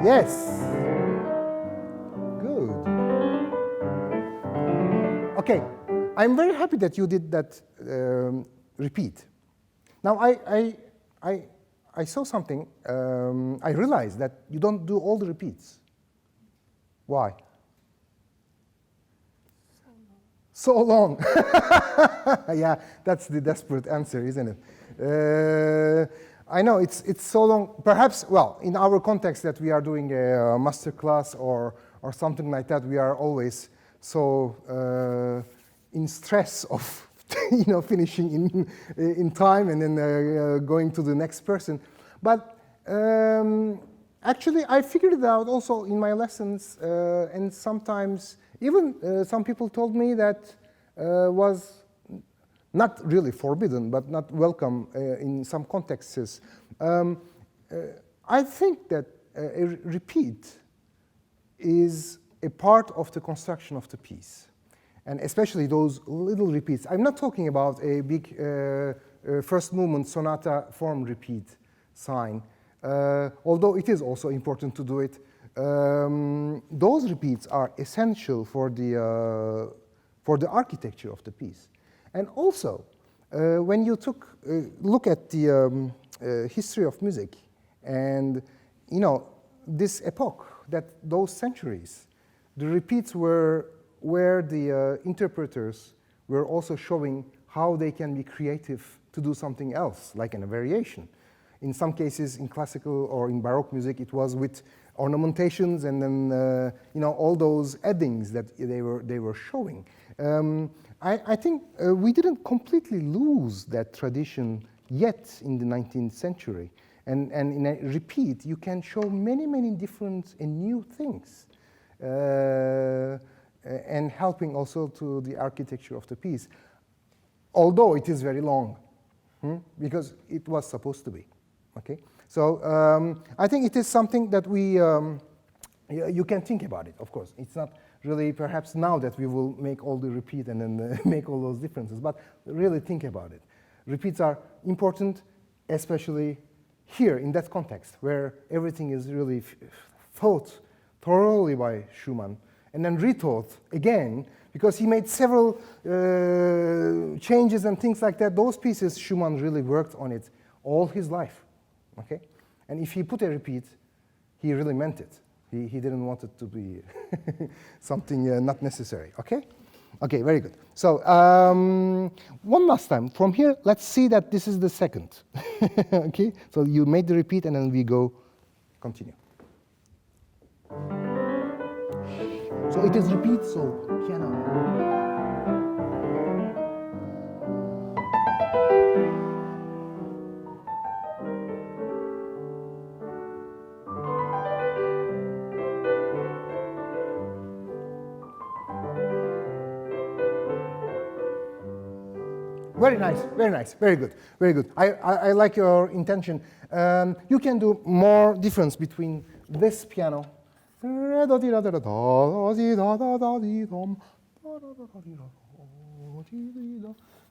S2: Yes. Good. Okay. I'm very happy that you did that repeat. Now I saw something. I realized that you don't do all the repeats. Why? So long. Yeah, that's the desperate answer, isn't it? I know it's so long. Perhaps, well, in our context that we are doing a master class or something like that, we are always so in stress of finishing in time and then going to the next person. But actually, I figured it out also in my lessons, and sometimes even some people told me that was not really forbidden, but not welcome in some contexts. I think that a repeat is a part of the construction of the piece, and especially those little repeats. I'm not talking about a big first movement sonata form repeat sign, although it is also important to do it. Those repeats are essential for the architecture of the piece. And also, when you look at the history of music and, this epoch, those centuries, the repeats were where the interpreters were also showing how they can be creative to do something else, like in a variation. In some cases, in classical or in Baroque music, it was with ornamentations and then, all those addings that they were showing. I think we didn't completely lose that tradition yet in the 19th century. And in a repeat, you can show many, many different and new things, and helping also to the architecture of the piece, although it is very long, because it was supposed to be. Okay, so I think it is something that you can think about it. Of course, it's not really perhaps now that we will make all the repeat and then make all those differences, but really think about it. Repeats are important, especially here in that context where everything is really thought thoroughly by Schumann and then rethought again, because he made several changes and things like that. Those pieces, Schumann really worked on it all his life. Okay, and if he put a repeat, he really meant it. He didn't want it to be something not necessary. Okay, okay, very good. So one last time from here, let's see that this is the second. Okay, so you made the repeat, and then we go continue. So it is repeat. So piano. Very nice, very nice, very good, very good. I like your intention. You can do more difference between this piano.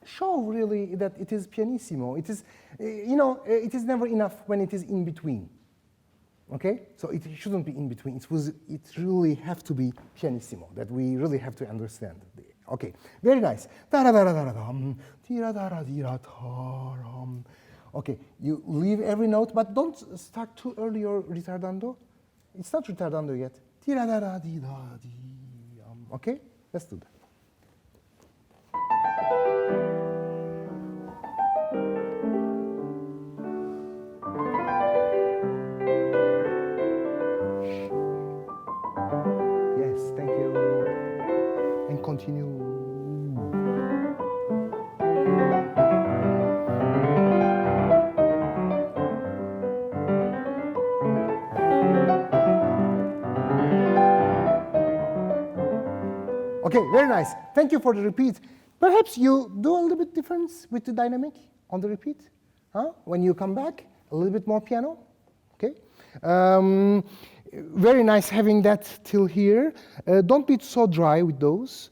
S2: Show really that it is pianissimo. It is, it is never enough when it is in between. Okay, so it shouldn't be in between. It really have to be pianissimo. That we really have to understand. Okay, very nice. Okay, you leave every note, but don't start too early or ritardando. It's not ritardando yet. Okay, let's do that. Yes, thank you. And continue. Okay, very nice. Thank you for the repeat. Perhaps you do a little bit difference with the dynamic on the repeat. Huh? When you come back, a little bit more piano. Okay. Very nice having that till here. Don't be so dry with those.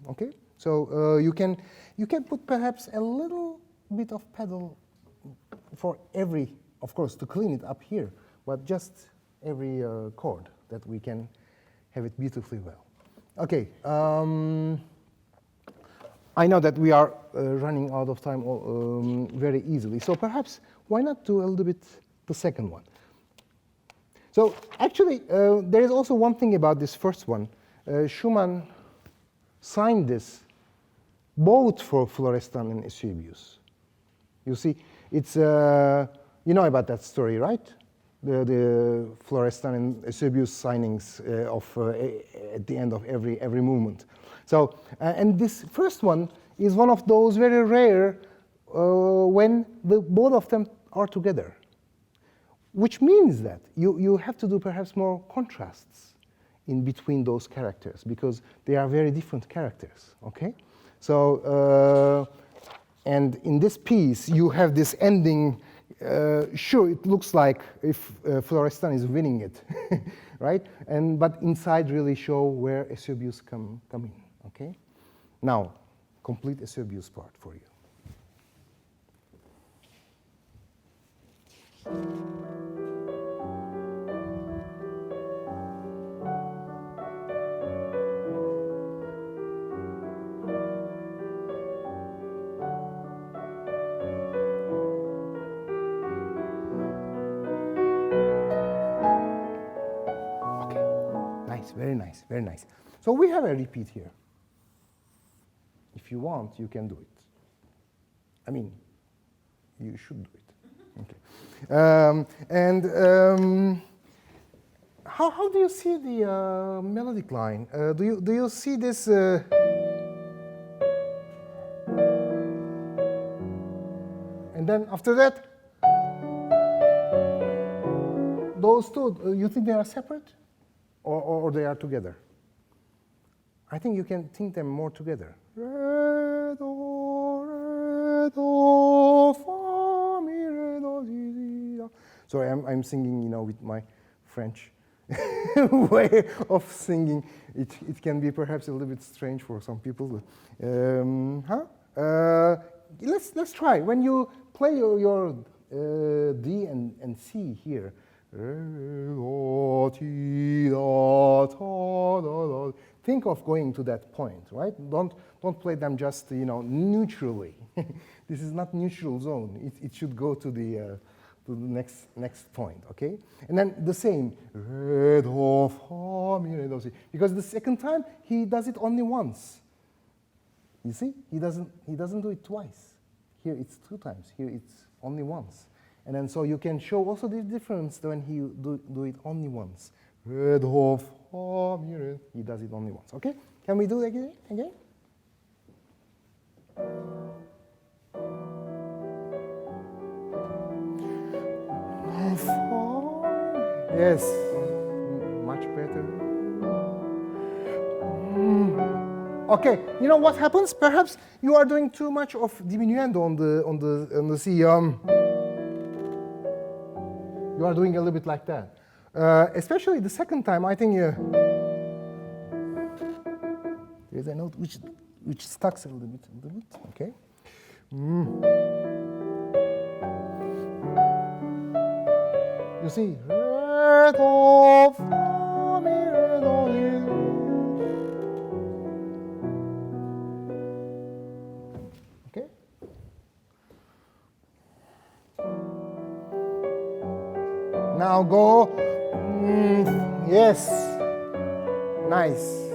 S2: Okay. So you can put perhaps a little bit of pedal for every, of course, to clean it up here, but just every chord that we can have it beautifully well. Okay, I know that we are running out of time very easily, so perhaps why not do a little bit the second one? So actually, there is also one thing about this first one. Schumann signed this both for Florestan and Eusebius. You see, it's, you know about that story, right? The Florestan and Eusebius signings at the end of every movement. So, and this first one is one of those very rare when both of them are together, which means that you have to do perhaps more contrasts in between those characters because they are very different characters, okay? So, and in this piece, you have this ending. Sure, it looks like if Florestan is winning it, right? But inside really show where Eusebius come in, okay? Now, complete Eusebius part for you. Very nice, very nice. So we have a repeat here. If you want, you can do it. I mean, you should do it. Okay. How do you see the melodic line? Do you see this? And then after that, those two. You think they are separate? Or they are together? I think you can think them more together. Re, do, fa, mi, re, do, si, si, do. Sorry, I'm singing, you know, with my French way of singing. It can be perhaps a little bit strange for some people. Let's try. When you play your D and C here. Think of going to that point, right? Don't play them just, you know, neutrally. This is not neutral zone. It should go to the next point, okay? And then the same, because the second time he does it only once. You see, he doesn't do it twice. Here it's 2 times. Here it's only once. And then so you can show also the difference when he do it only once. He does it only once. Okay? Can we do it again? Yes, much better. Okay, you know what happens? Perhaps you are doing too much of diminuendo on the C. You are doing a little bit like that. Especially the second time, I think there's a note which stucks a little bit. Okay. You see. Okay. Now go. Yes. Nice.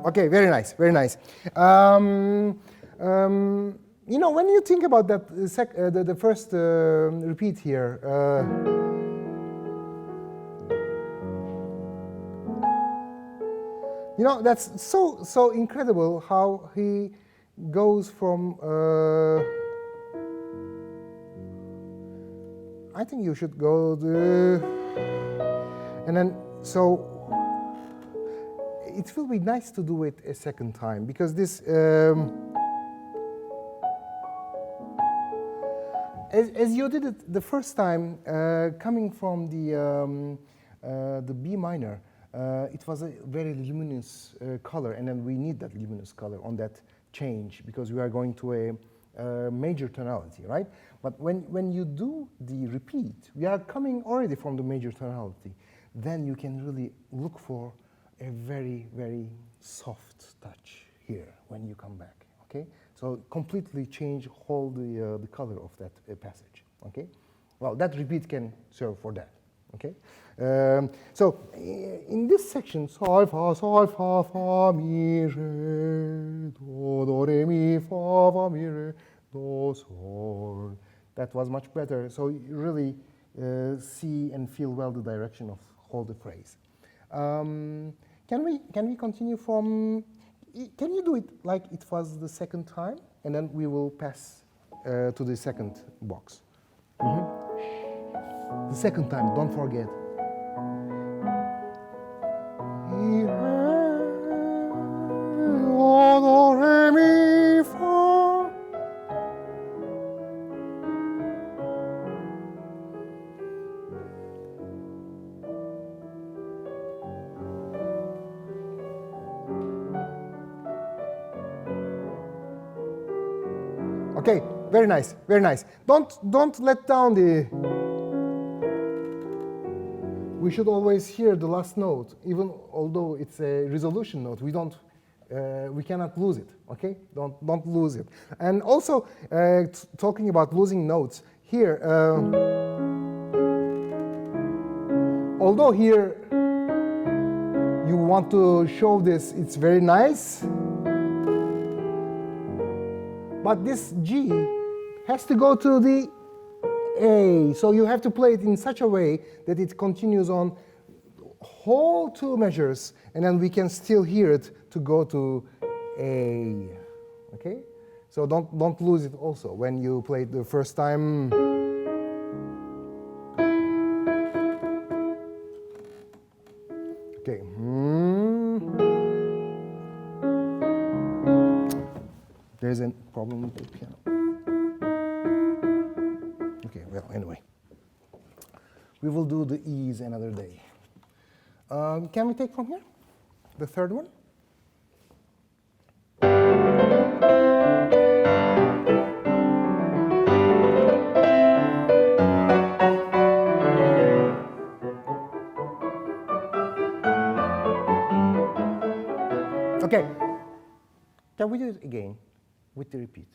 S2: Okay, very nice. You know, when you think about that, the first repeat here, you know, that's so incredible how he goes from. I think you should go and then so. It will be nice to do it a second time because this, as you did it the first time, coming from the B minor, it was a very luminous color, and then we need that luminous color on that change because we are going to a major tonality, right? But when you do the repeat, we are coming already from the major tonality. Then you can really look for a very, very soft touch here when you come back, okay? So completely change whole the color of that passage, okay? Well, that repeat can serve for that, okay? So in this section, sol, fa, mi, re, do, re, mi, fa, mi, re, do, sol. That was much better. So you really see and feel well the direction of whole the phrase. Can we continue from? Can you do it like it was the second time, and then we will pass to the second box. The second time, don't forget. Okay, very nice, very nice. Don't let down the. We should always hear the last note, even although it's a resolution note. We cannot lose it. Okay, don't lose it. And also, talking about losing notes here. Although here you want to show this, it's very nice. But this G has to go to the A. So you have to play it in such a way that it continues on whole two measures, and then we can still hear it to go to A. Okay? So don't lose it also when you play it the first time. Okay. There's a problem with the piano. Okay, well, anyway. We will do the E's another day. Can we take from here? The third one? Okay. Can we do it again with the repeat?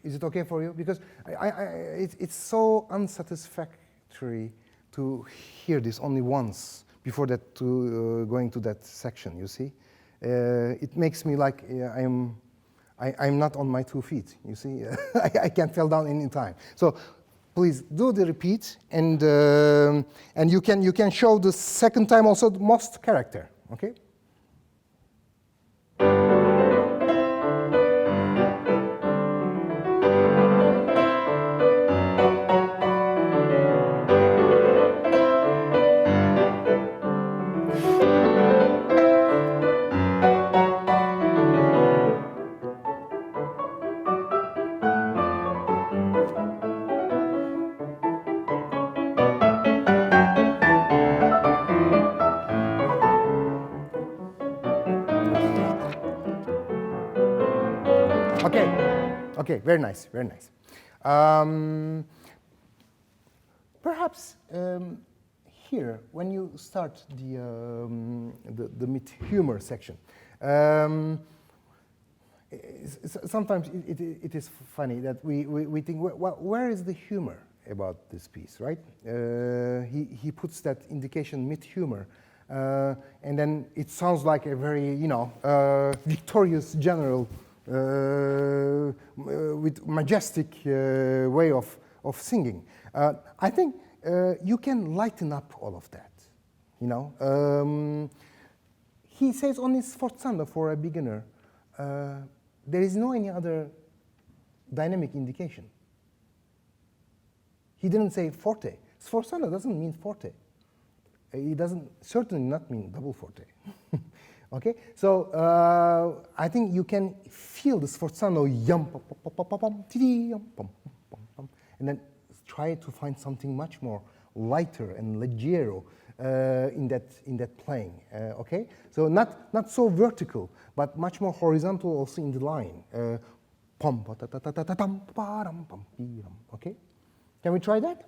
S2: Is it okay for you? Because it's so unsatisfactory to hear this only once before that going to that section, you see? It makes me like I'm not on my 2 feet, you see? I can't fall down any time. So please do the repeat, and you can show the second time also the most character, okay? Okay, very nice, very nice. Perhaps here, when you start the mid-humor section, sometimes it is funny that we think, well, where is the humor about this piece, right? He puts that indication mid-humor, and then it sounds like a very, victorious general with majestic way of singing. I think you can lighten up all of that, He says only sforzando for a beginner. There is no any other dynamic indication. He didn't say forte. Sforzando doesn't mean forte. It doesn't certainly not mean double forte. Okay, so I think you can feel the sforzando yum, and then try to find something much more lighter and leggero in that playing. Okay, so not so vertical, but much more horizontal also in the line. Okay, can we try that?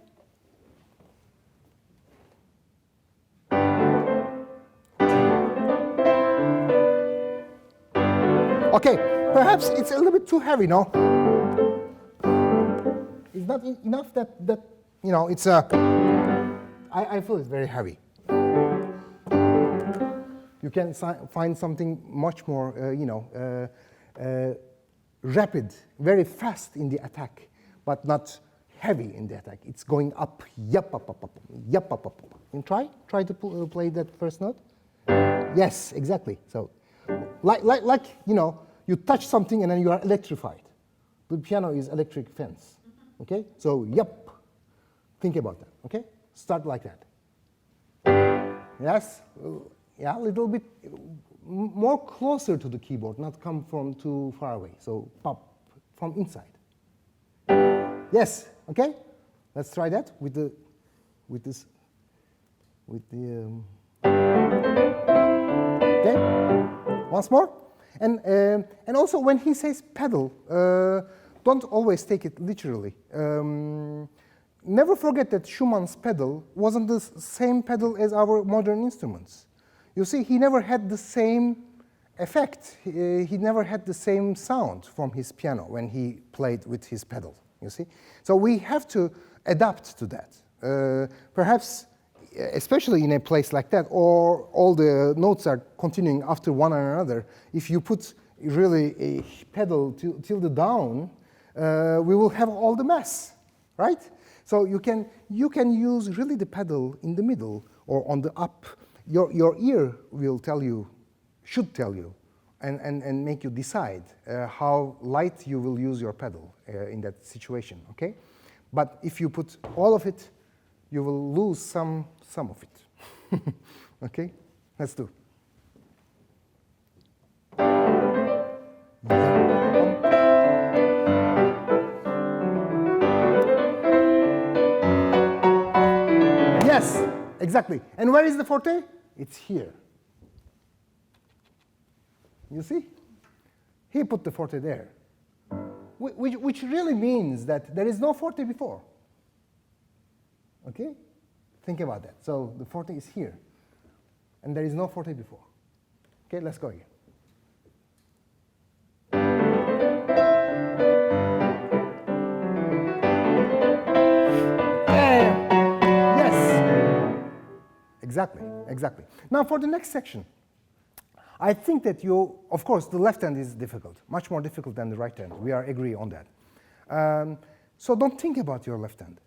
S2: Okay, perhaps it's a little bit too heavy, no? It's not enough that you know, it's a, I feel it's very heavy. You can find something much more, rapid, very fast in the attack, but not heavy in the attack. It's going up, yup, up, up, up, yup, up, up, up. And try to play that first note. Yes, exactly. So, like you know, you touch something and then you are electrified. The piano is electric fence. Okay, so yup. Think about that. Okay, start like that. Yes, yeah, a little bit more closer to the keyboard, not come from too far away. So pop from inside. Yes. Okay, let's try that with the. Okay, once more, and also when he says pedal, don't always take it literally. Never forget that Schumann's pedal wasn't the same pedal as our modern instruments. You see, he never had the same effect. He never had the same sound from his piano when he played with his pedal, you see. So we have to adapt to that. Perhaps, especially in a place like that, or all the notes are continuing after one another, if you put really a pedal till the down, we will have all the mess, right? So you can use really the pedal in the middle or on the up. Your ear will tell you, should tell you, and make you decide how light you will use your pedal in that situation, okay? But if you put all of it, you will lose some of it. Okay? Let's do. Yes, exactly. And where is the forte? It's here. You see? He put the forte there, which really means that there is no forte before. Okay? Think about that. So the forte is here, and there is no forte before. Okay, let's go again. Yes, exactly, exactly. Now for the next section, I think that of course, the left hand is difficult, much more difficult than the right hand. We are agree on that. So don't think about your left hand.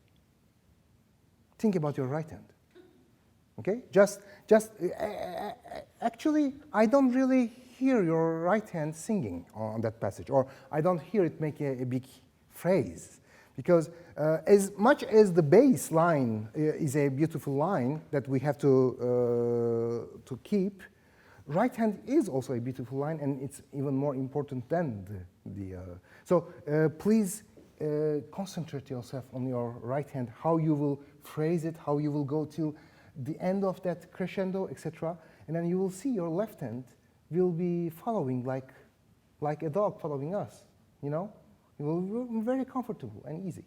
S2: Think about your right hand. Okay? Actually, I don't really hear your right hand singing on that passage, or I don't hear it make a big phrase, because as much as the bass line is a beautiful line that we have to keep, right hand is also a beautiful line, and it's even more important than so please concentrate yourself on your right hand, how you will phrase it, how you will go till the end of that crescendo, etc. And then you will see your left hand will be following like a dog following us, you know? It will be very comfortable and easy.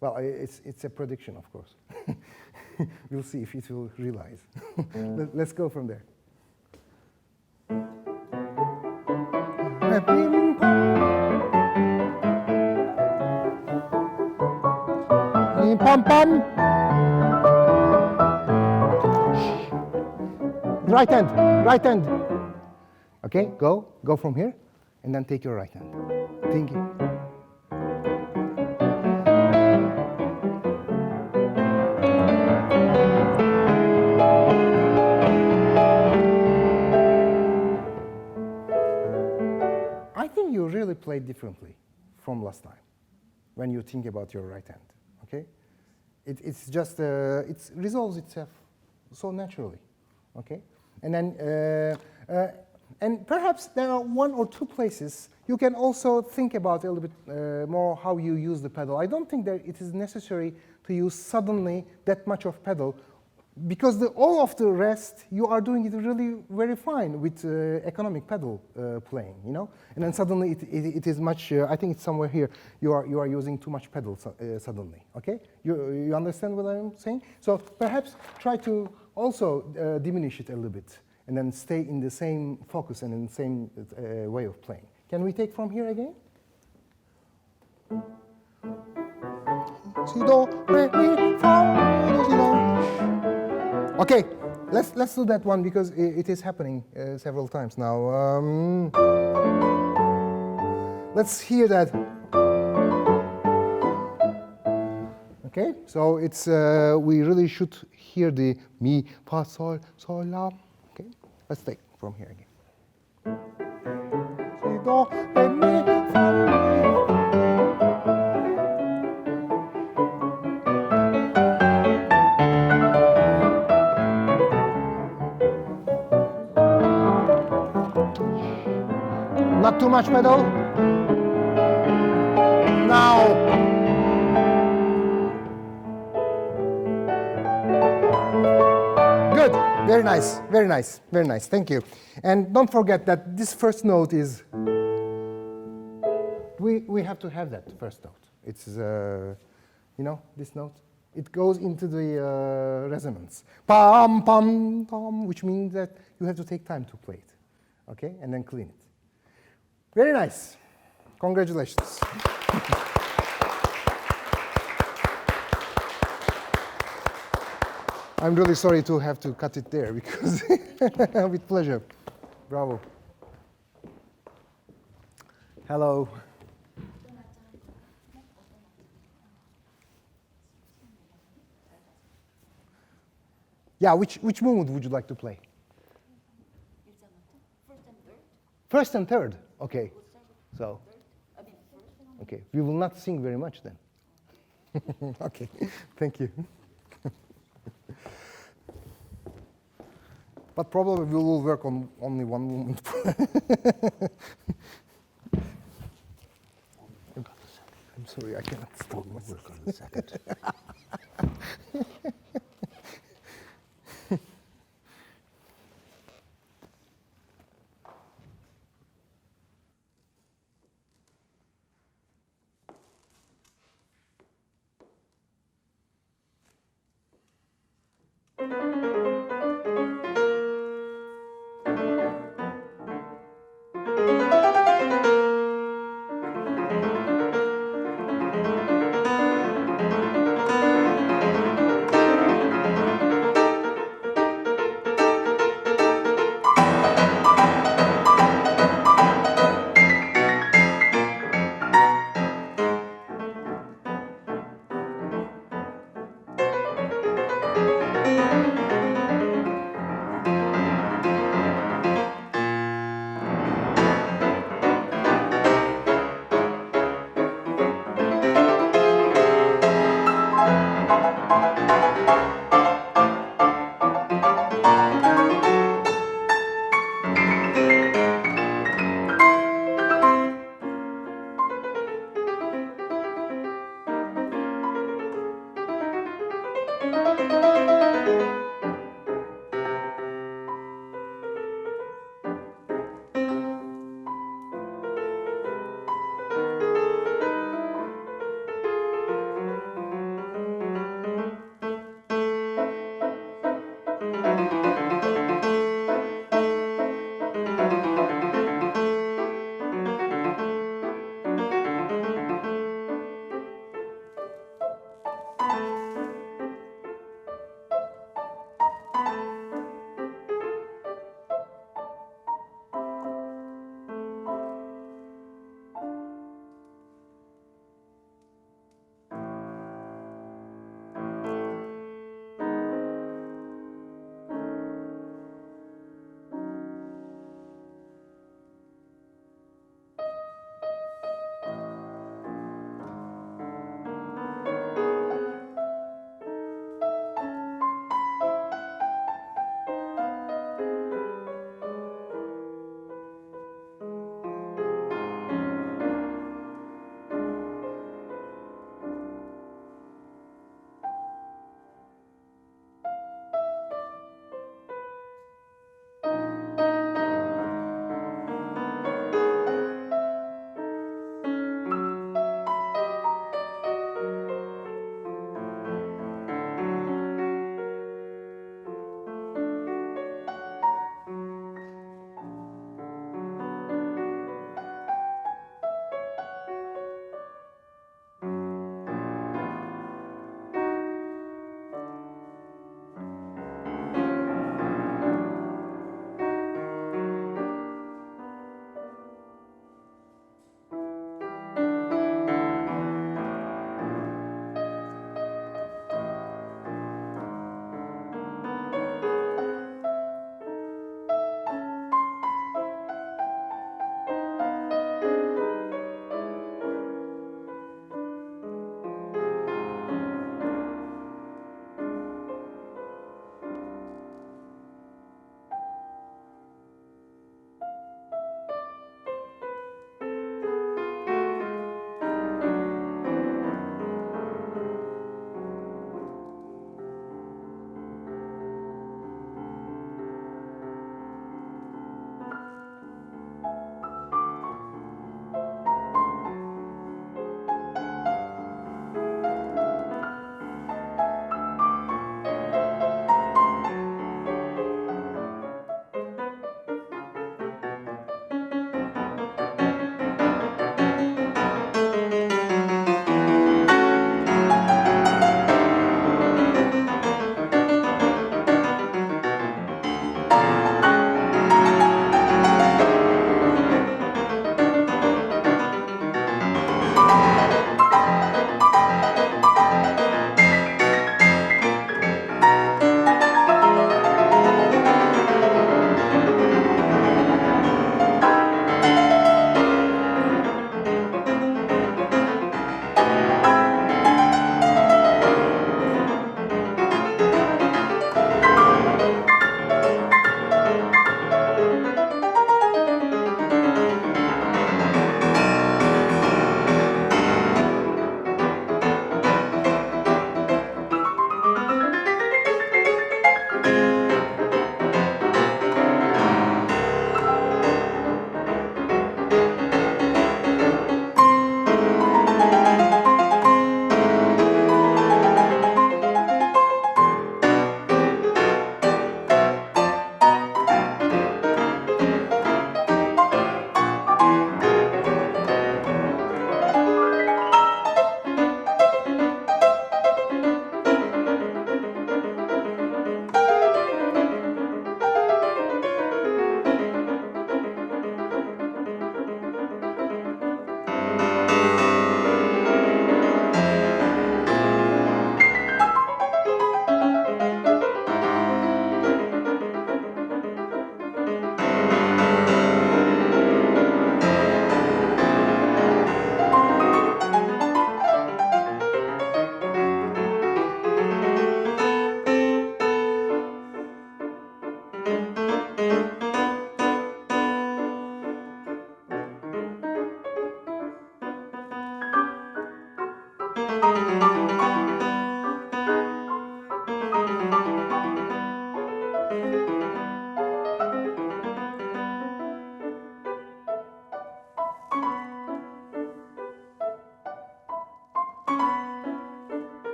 S2: Well, it's a prediction, of course. We'll see if it will realize. Let's go from there. Pam pam. Right hand. Okay, go from here, and then take your right hand. Think it. I think you really played differently from last time when you think about your right hand. Okay, it's just it resolves itself so naturally. Okay, and then And perhaps there are one or two places you can also think about a little bit more how you use the pedal. I don't think that it is necessary to use suddenly that much of pedal, because all of the rest you are doing it really very fine with economic pedal playing, you know. And then suddenly it is much. I think it's somewhere here. You are using too much pedal suddenly. Okay, you understand what I'm saying? So perhaps try to also diminish it a little bit, and then stay in the same focus and in the same way of playing. Can we take from here again? Si, do, re, mi, fa, do, si, do. Okay, let's do that one because it is happening several times now. Let's hear that. Okay, so it's we really should hear the mi, fa, sol, sol, la. Okay, let's take from here again. Si, do, re, mi, fa, mi. Not too much pedal. Now. Good. Very nice. Very nice. Very nice. Thank you. And don't forget that this first note is. We have to have that first note. It's you know, this note. It goes into the resonance. Pam pam pam, which means that you have to take time to play it. Okay, and then clean it. Very nice. Congratulations. I'm really sorry to have to cut it there because with pleasure. Bravo. Hello. Yeah, which movement would you like to play? First and third. Okay. So, okay, we will not sing very much then. Okay, thank you. But probably we will work on only one movement. I'm sorry, I cannot stop myself.
S1: Work on the second.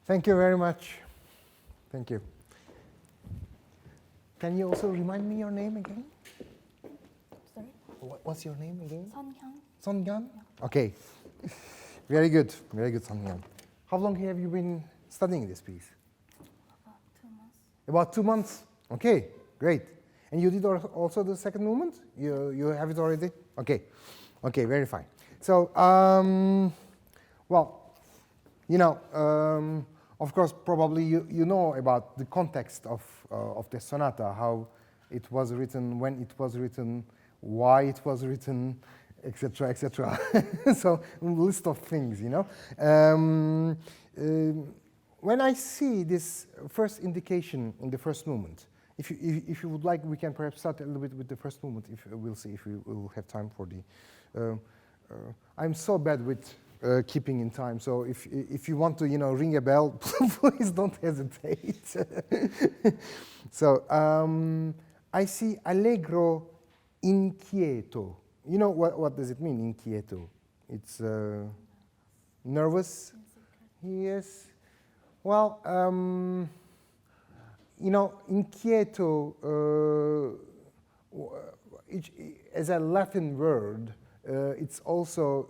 S2: Thank you very much. Thank you. Can you also remind me your name again?
S3: Sorry?
S2: What's your name again?
S3: 선향.
S2: Songyang? Okay. Very good, Songyang. How long have you been studying this piece?
S3: About 2 months.
S2: About 2 months. Okay, great. And you did also the second movement? You have it already? Okay. Okay, very fine. So, well, you know, of course, probably you know about the context of the sonata, how it was written, when it was written, why it was written, etc., etc. So, a list of things, you know. When I see this first indication in the first movement, if you would like, we can perhaps start a little bit with the first movement. If we'll see if we will have time for the. I'm so bad with keeping in time. So if you want to, you know, ring a bell, please don't hesitate. So I see Allegro inquieto. You know what does it mean, inquieto? It's nervous. Yes. Well, you know, inquieto as a Latin word, it's also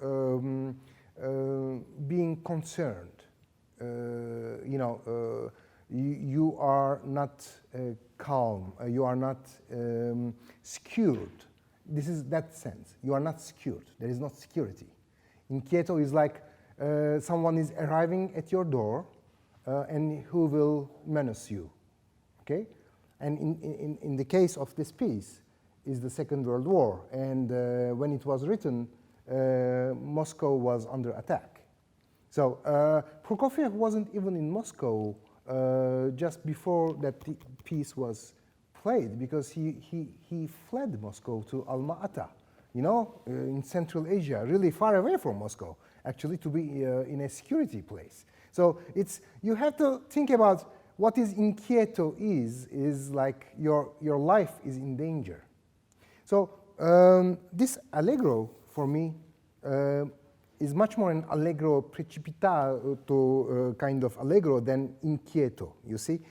S2: being concerned. You know, you are not calm. You are not secured. This is that sense. You are not secured. There is not security. Inquieto is like someone is arriving at your door and who will menace you. Okay? And in the case of this piece is the Second World War. And when it was written, Moscow was under attack. So Prokofiev wasn't even in Moscow just before that piece was played, because he fled Moscow to Alma-Ata, you know, in Central Asia, really far away from Moscow, actually, to be in a security place. So you have to think about what is inquieto is like your life is in danger. So this Allegro, for me, is much more an Allegro precipitato kind of Allegro than inquieto, you see.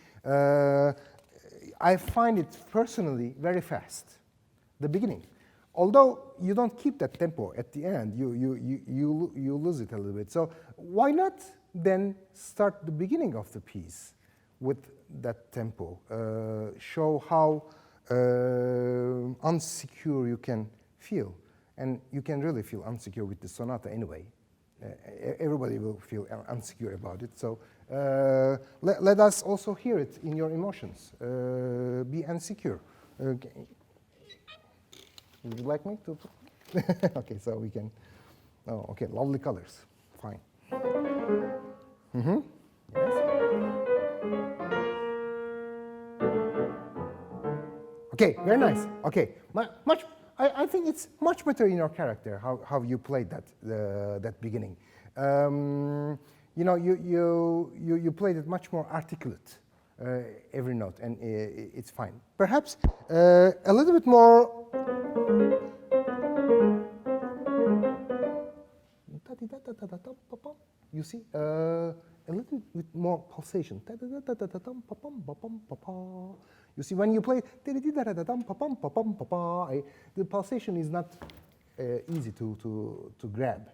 S2: I find it personally very fast, the beginning. Although you don't keep that tempo at the end, you lose it a little bit. So why not then start the beginning of the piece with that tempo? Show how unsecure you can feel. And you can really feel unsecure with the sonata anyway. Everybody will feel unsecure about it. So let us also hear it in your emotions. Be unsecure. Okay. Would you like me to? Okay, so we can. Oh, okay, lovely colors. Fine. Mm-hmm. Yes. Okay, very nice. Okay, much. I think it's much better in your character how you played that beginning. You know, you played it much more articulate, every note, and it's fine. Perhaps a little bit more. You see, a little bit more pulsation. You see, when you play, the pulsation is not easy to grab.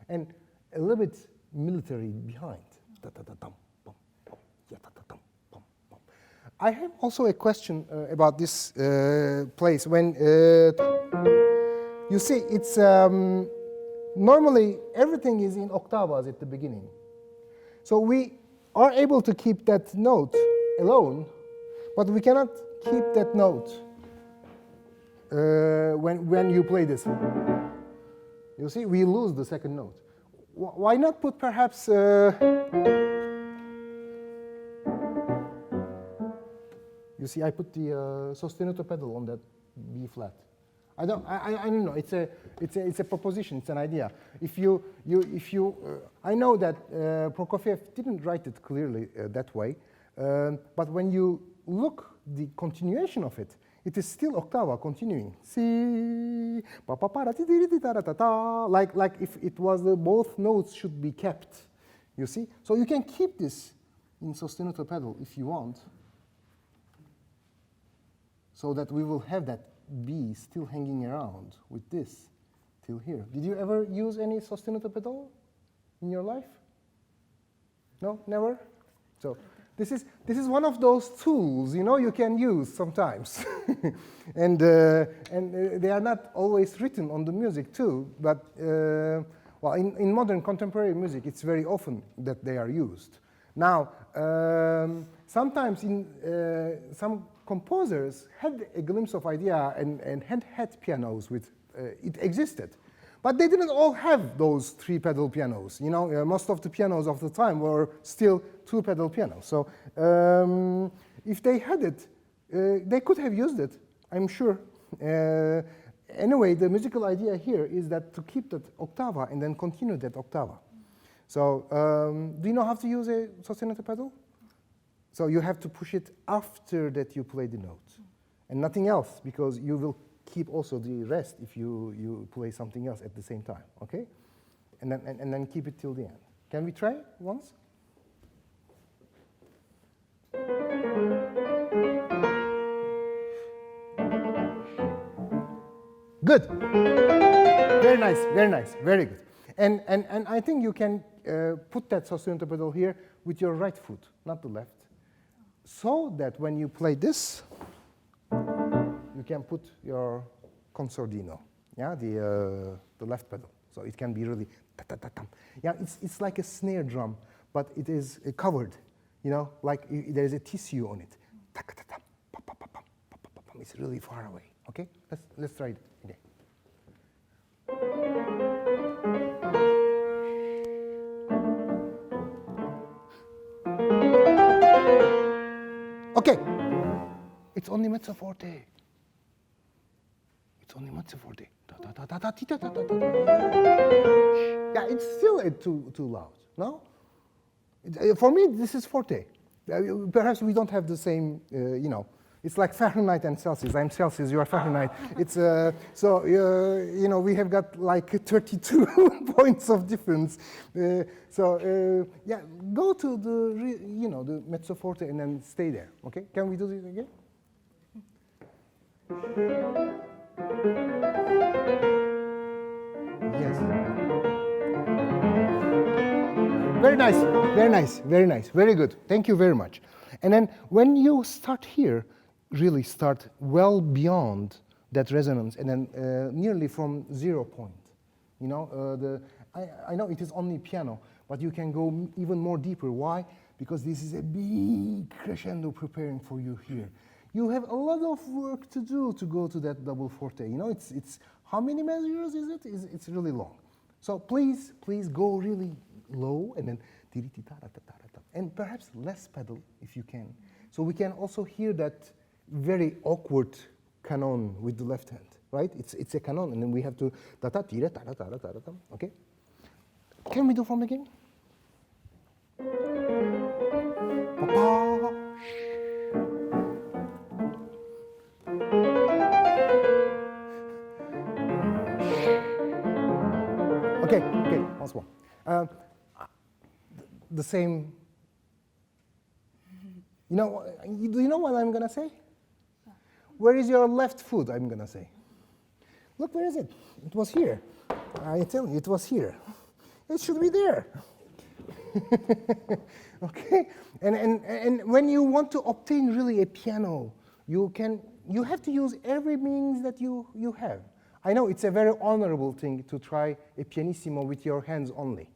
S2: And a little bit military behind. I have also a question about this place. When you see, it's normally everything is in octavas at the beginning. So we are able to keep that note alone, but we cannot keep that note when you play this. You see, we lose the second note. Why not put perhaps you see, I put the sostenuto pedal on that B flat. I don't know. It's a proposition. It's an idea. I know that Prokofiev didn't write it clearly that way, but when you look the continuation of it, It is still octava continuing. Si, pa pa pa da ti ti ti ta da ta ta. Like if it was both notes should be kept. You see? So you can keep this in sostenuto pedal if you want, so that we will have that B still hanging around with this till here. Did you ever use any sostenuto pedal in your life? No, never? So this is one of those tools, you know, you can use sometimes. and they are not always written on the music too, but well, in modern contemporary music, it's very often that they are used. Now, sometimes some composers had a glimpse of idea and had pianos with, it existed. But they didn't all have those 3-pedal pianos. You know, most of the pianos of the time were still 2-pedal pianos. So if they had it, they could have used it, I'm sure. Anyway, the musical idea here is that to keep that octava and then continue that octava. So do you know how to use a sostenuto pedal? So you have to push it after that you play the note, and nothing else, because you will keep also the rest if you play something else at the same time, okay? And then keep it till the end. Can we try once? Good. Very nice, very nice, very good. And I think you can put that sostenuto pedal here with your right foot, not the left, so that when you play this, you can put your consordino, yeah, the left pedal. So it can be really ta-ta-ta-tam. Yeah, it's like a snare drum, but it is covered, you know, like there is a tissue on it. Ta-ta-ta-tam, pa-pa-pa-pam, pa-pa-pa-pam. It's really far away. Okay, let's try it again. Okay, it's only mezzo forte. It's only mezzo forte. Yeah, it's still too loud. No, for me this is forte. Perhaps we don't have the same, you know. It's like Fahrenheit and Celsius. I'm Celsius, you are Fahrenheit. It's so you know, we have got like 32 points of difference. Yeah, go to the you know, the mezzo forte and then stay there. Okay, can we do this again? Yes. Very nice, very nice, very nice, very good. Thank you very much. And then when you start here, really start well beyond that resonance, and then nearly from 0 point. You know, I know it is only piano, but you can go even more deeper. Why? Because this is a big crescendo preparing for you here. You have a lot of work to do to go to that double forte. You know, it's how many measures is it? It's really long. So please go really low, and then and perhaps less pedal if you can. So we can also hear that very awkward canon with the left hand, right? It's a canon, and then we have to okay? Can we do from again? Okay, once more. The same. You know, do you know what I'm gonna say? Where is your left foot, I'm gonna say? Look, where is it? It was here. I tell you, it was here. It should be there. Okay? And when you want to obtain really a piano, you have to use every means that you have. I know it's a very honorable thing to try a pianissimo with your hands only.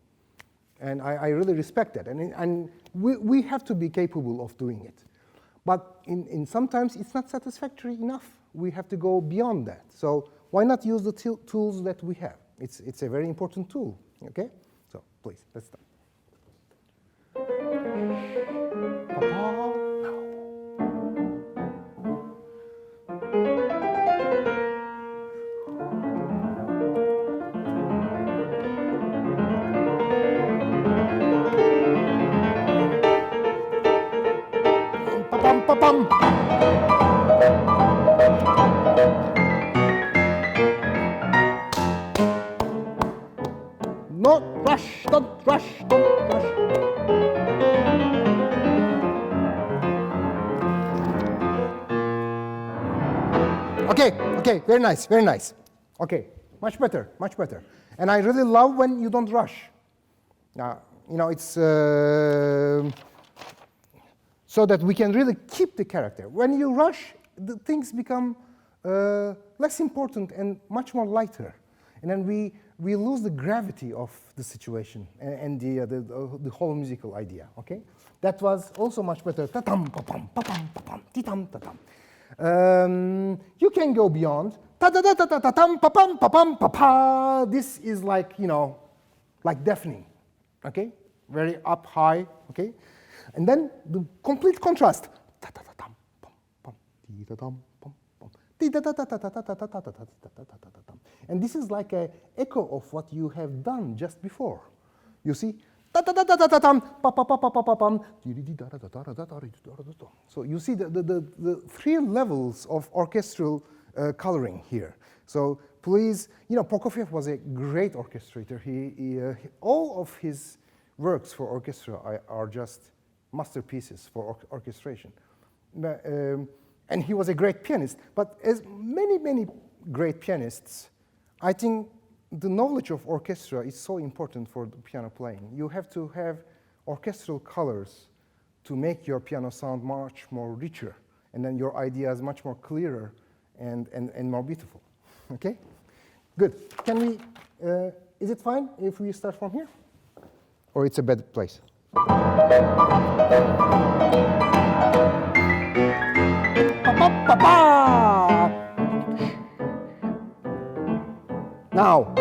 S2: And I really respect that. And we have to be capable of doing it. But in sometimes it's not satisfactory enough. We have to go beyond that. So why not use the tools that we have? It's a very important tool, okay? So please, let's start. Okay, very nice, very nice. Okay, much better, much better. And I really love when you don't rush. You know, it's so that we can really keep the character. When you rush, the things become less important and much more lighter. And then we lose the gravity of the situation and the whole musical idea, okay? That was also much better. Ta-tam, pa-pam, pa-pam, pa-pam, ti-tam, ta-tam. You can go beyond. Ta-da-da-da-da-tam, pa-pam, pa-pam, pa-pa. This is like, you know, like deafening, okay? Very up high, okay? And then the complete contrast. Ta-ta-ta-tam, pam, pam, ti-ta-tam, pam, pam, ti-ta-ta-ta-ta-ta-ta-ta-ta-ta-ta-ta-ta-ta-tam. And this is like an echo of what you have done just before. You see? So you see the three levels of orchestral coloring here. So please, you know, Prokofiev was a great orchestrator. All of his works for orchestra are just masterpieces for orchestration. And he was a great pianist. But as many great pianists, I think the knowledge of orchestra is so important for the piano playing. You have to have orchestral colors to make your piano sound much more richer, and then your ideas much more clearer and more beautiful. Okay? Good. Can we, is it fine if we start from here? Or it's a bad place? Now.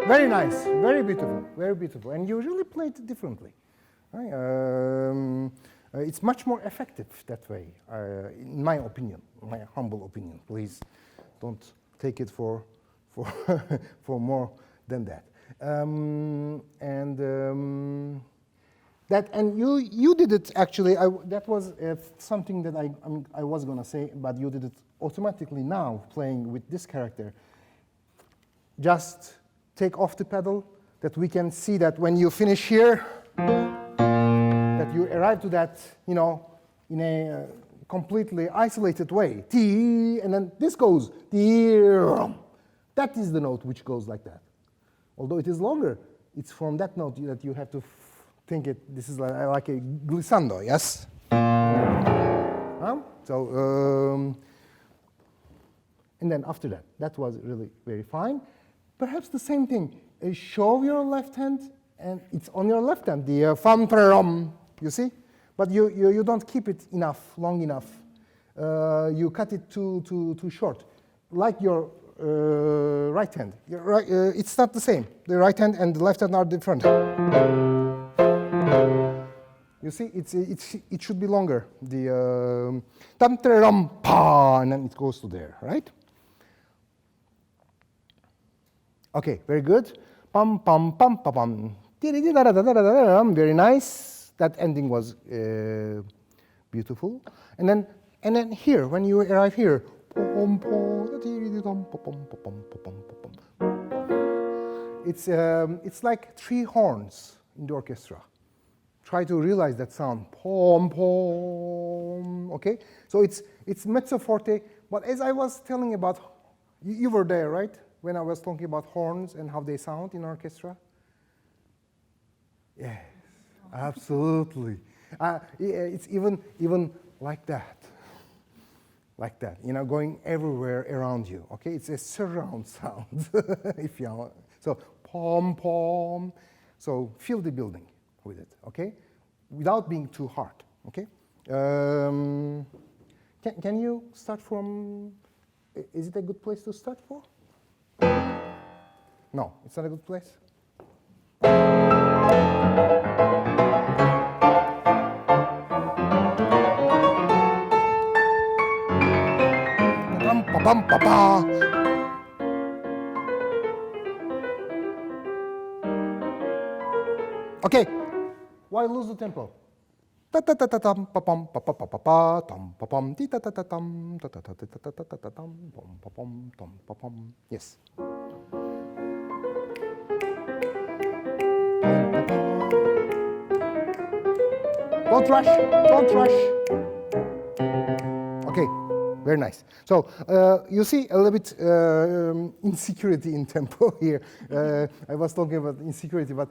S2: Very nice, very beautiful, very beautiful. And you really played it differently. Right? It's much more effective that way, in my opinion, my humble opinion. Please don't take it for for more than that. And you did it actually. That was something that I was gonna say, but you did it automatically now, playing with this character. Just take off the pedal, that we can see that when you finish here, that you arrive to that, you know, in a completely isolated way. T, and then this goes. That is the note which goes like that. Although it is longer, it's from that note that you have to think it. This is like a glissando, yes? And then after that, that was really very fine. Perhaps the same thing. Show your left hand, and it's on your left hand, the fam, you see? But you don't keep it long enough. You cut it too short. Like your right hand. It's not the same. The right hand and the left hand are different. You see, it should be longer. The and then it goes to there, right? Okay, very good. Pam pam pam pam pam. Very nice. That ending was beautiful. And then here, when you arrive here, it's like three horns in the orchestra. Try to realize that sound. Pom pom. Okay, so it's mezzo forte. But as I was telling about, you were there, right? When I was talking about horns and how they sound in orchestra? Yes, absolutely. It's even like that. Like that, you know, going everywhere around you, okay? It's a surround sound, if you want. So, pom, pom. So, feel the building with it, okay? Without being too hard, okay? Can you start from, is it a good place to start for? No, it's not a good place. Okay, why lose the tempo? Ta ta ta ta tam pa pam pa pa pa pa pa tam pa pam ti ta ta ta tam ta ta ta ta ta ta ta ta tam pam pa pam tam pa pam. Yes. Don't rush. Don't rush. Okay, very nice. So you see a little bit insecurity in tempo here. I was talking about insecurity, but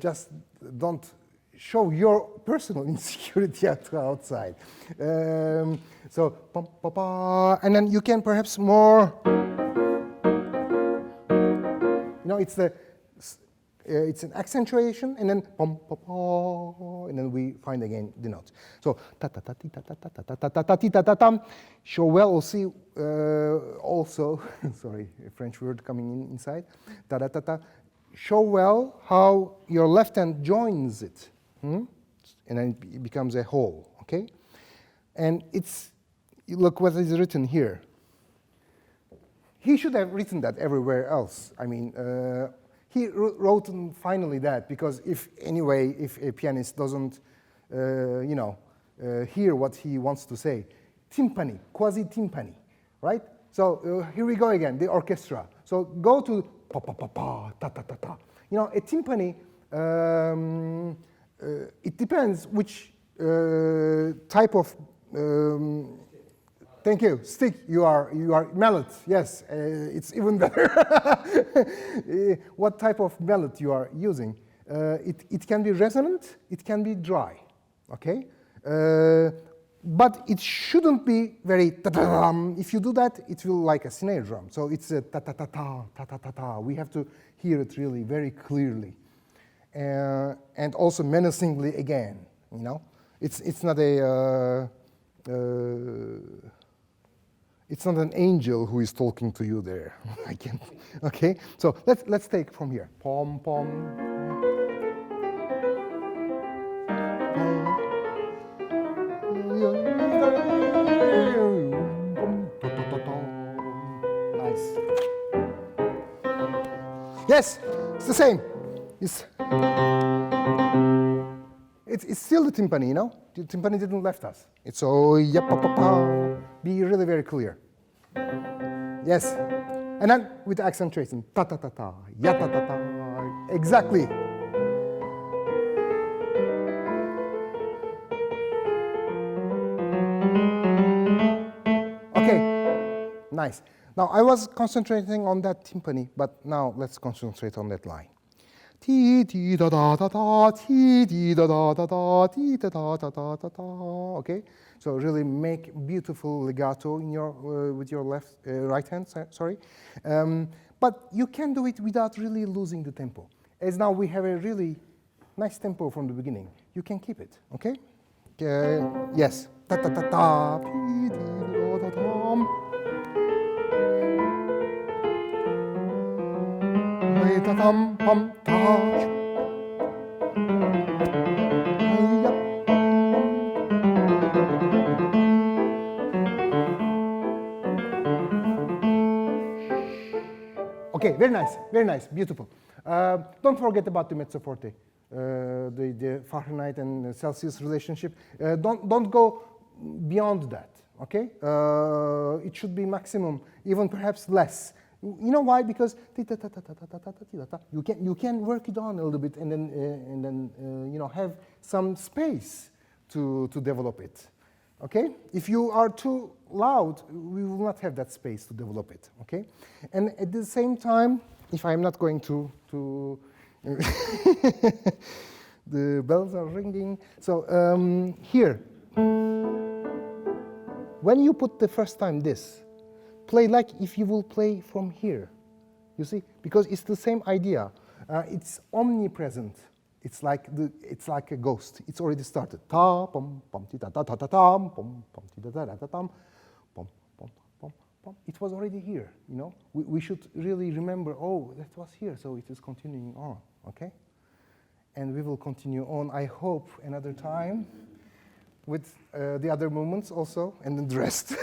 S2: just don't show your personal insecurity outside. So, pum, pa, pa, and then you can perhaps more, it's an accentuation, and then pum, pa, pa, and then we find again the notes. So, ta ta ta ti ta ta ta ta ta ta ta ti ta ta tam. Show well, also, sorry, a French word coming inside. Ta ta ta ta. Show well how your left hand joins it. And then it becomes a whole, okay? And look what is written here. He should have written that everywhere else. I mean, he wrote finally that, because if a pianist doesn't, hear what he wants to say, timpani, quasi-timpani, right? So here we go again, the orchestra. So go to pa pa pa pa, ta ta ta ta. A timpani, it depends which type of, thank you, stick you are mallet, yes, it's even better. What type of mallet you are using. It can be resonant, it can be dry, okay? But it shouldn't be very ta-ta-ta-tam. If you do that, it will like a snare drum. So it's a ta-ta-ta-ta, ta-ta-ta-ta. We have to hear it really very clearly. And also menacingly again, it's not it's not an angel who is talking to you there. I can't. Okay, so let's take from here. Pom pom. Nice. Yes, it's the same. It's still the timpani, The timpani didn't left us. It's so ya-pa-pa-pa. Be really very clear. Yes. And then with the accentuation. Ta-ta-ta-ta, ya-ta-ta-ta. Exactly. Okay. Nice. Now, I was concentrating on that timpani, but now let's concentrate on that line. Ti ti da da da da, ti ti da da da da, ti da da da da da da. Okay, so really make beautiful legato in your with your right hand. Sorry, but you can do it without really losing the tempo. As now we have a really nice tempo from the beginning. You can keep it. Okay. Yes. Ta ta ta ta. Ti ti da da da. Ta-tam, pum, ta. Okay, very nice, beautiful. Don't forget about the mezzo forte, the Fahrenheit and Celsius relationship. Don't go beyond that. Okay, it should be maximum, even perhaps less. You know why? Because you can work it on a little bit and then have some space to develop it. Okay? If you are too loud, we will not have that space to develop it. Okay? And at the same time, if I'm not going to the bells are ringing. So here, when you put the first time this, play like if you will play from here, you see, because it's the same idea. It's omnipresent. It's like a ghost. It's already started. Ta pom pom ti ta ta ta ta tam pom pom ti ta ta ta tam pom pom pom pom. It was already here. We should really remember. Oh, that was here, so it is continuing on. Okay, and we will continue on. I hope another time with the other movements also, and then the rest.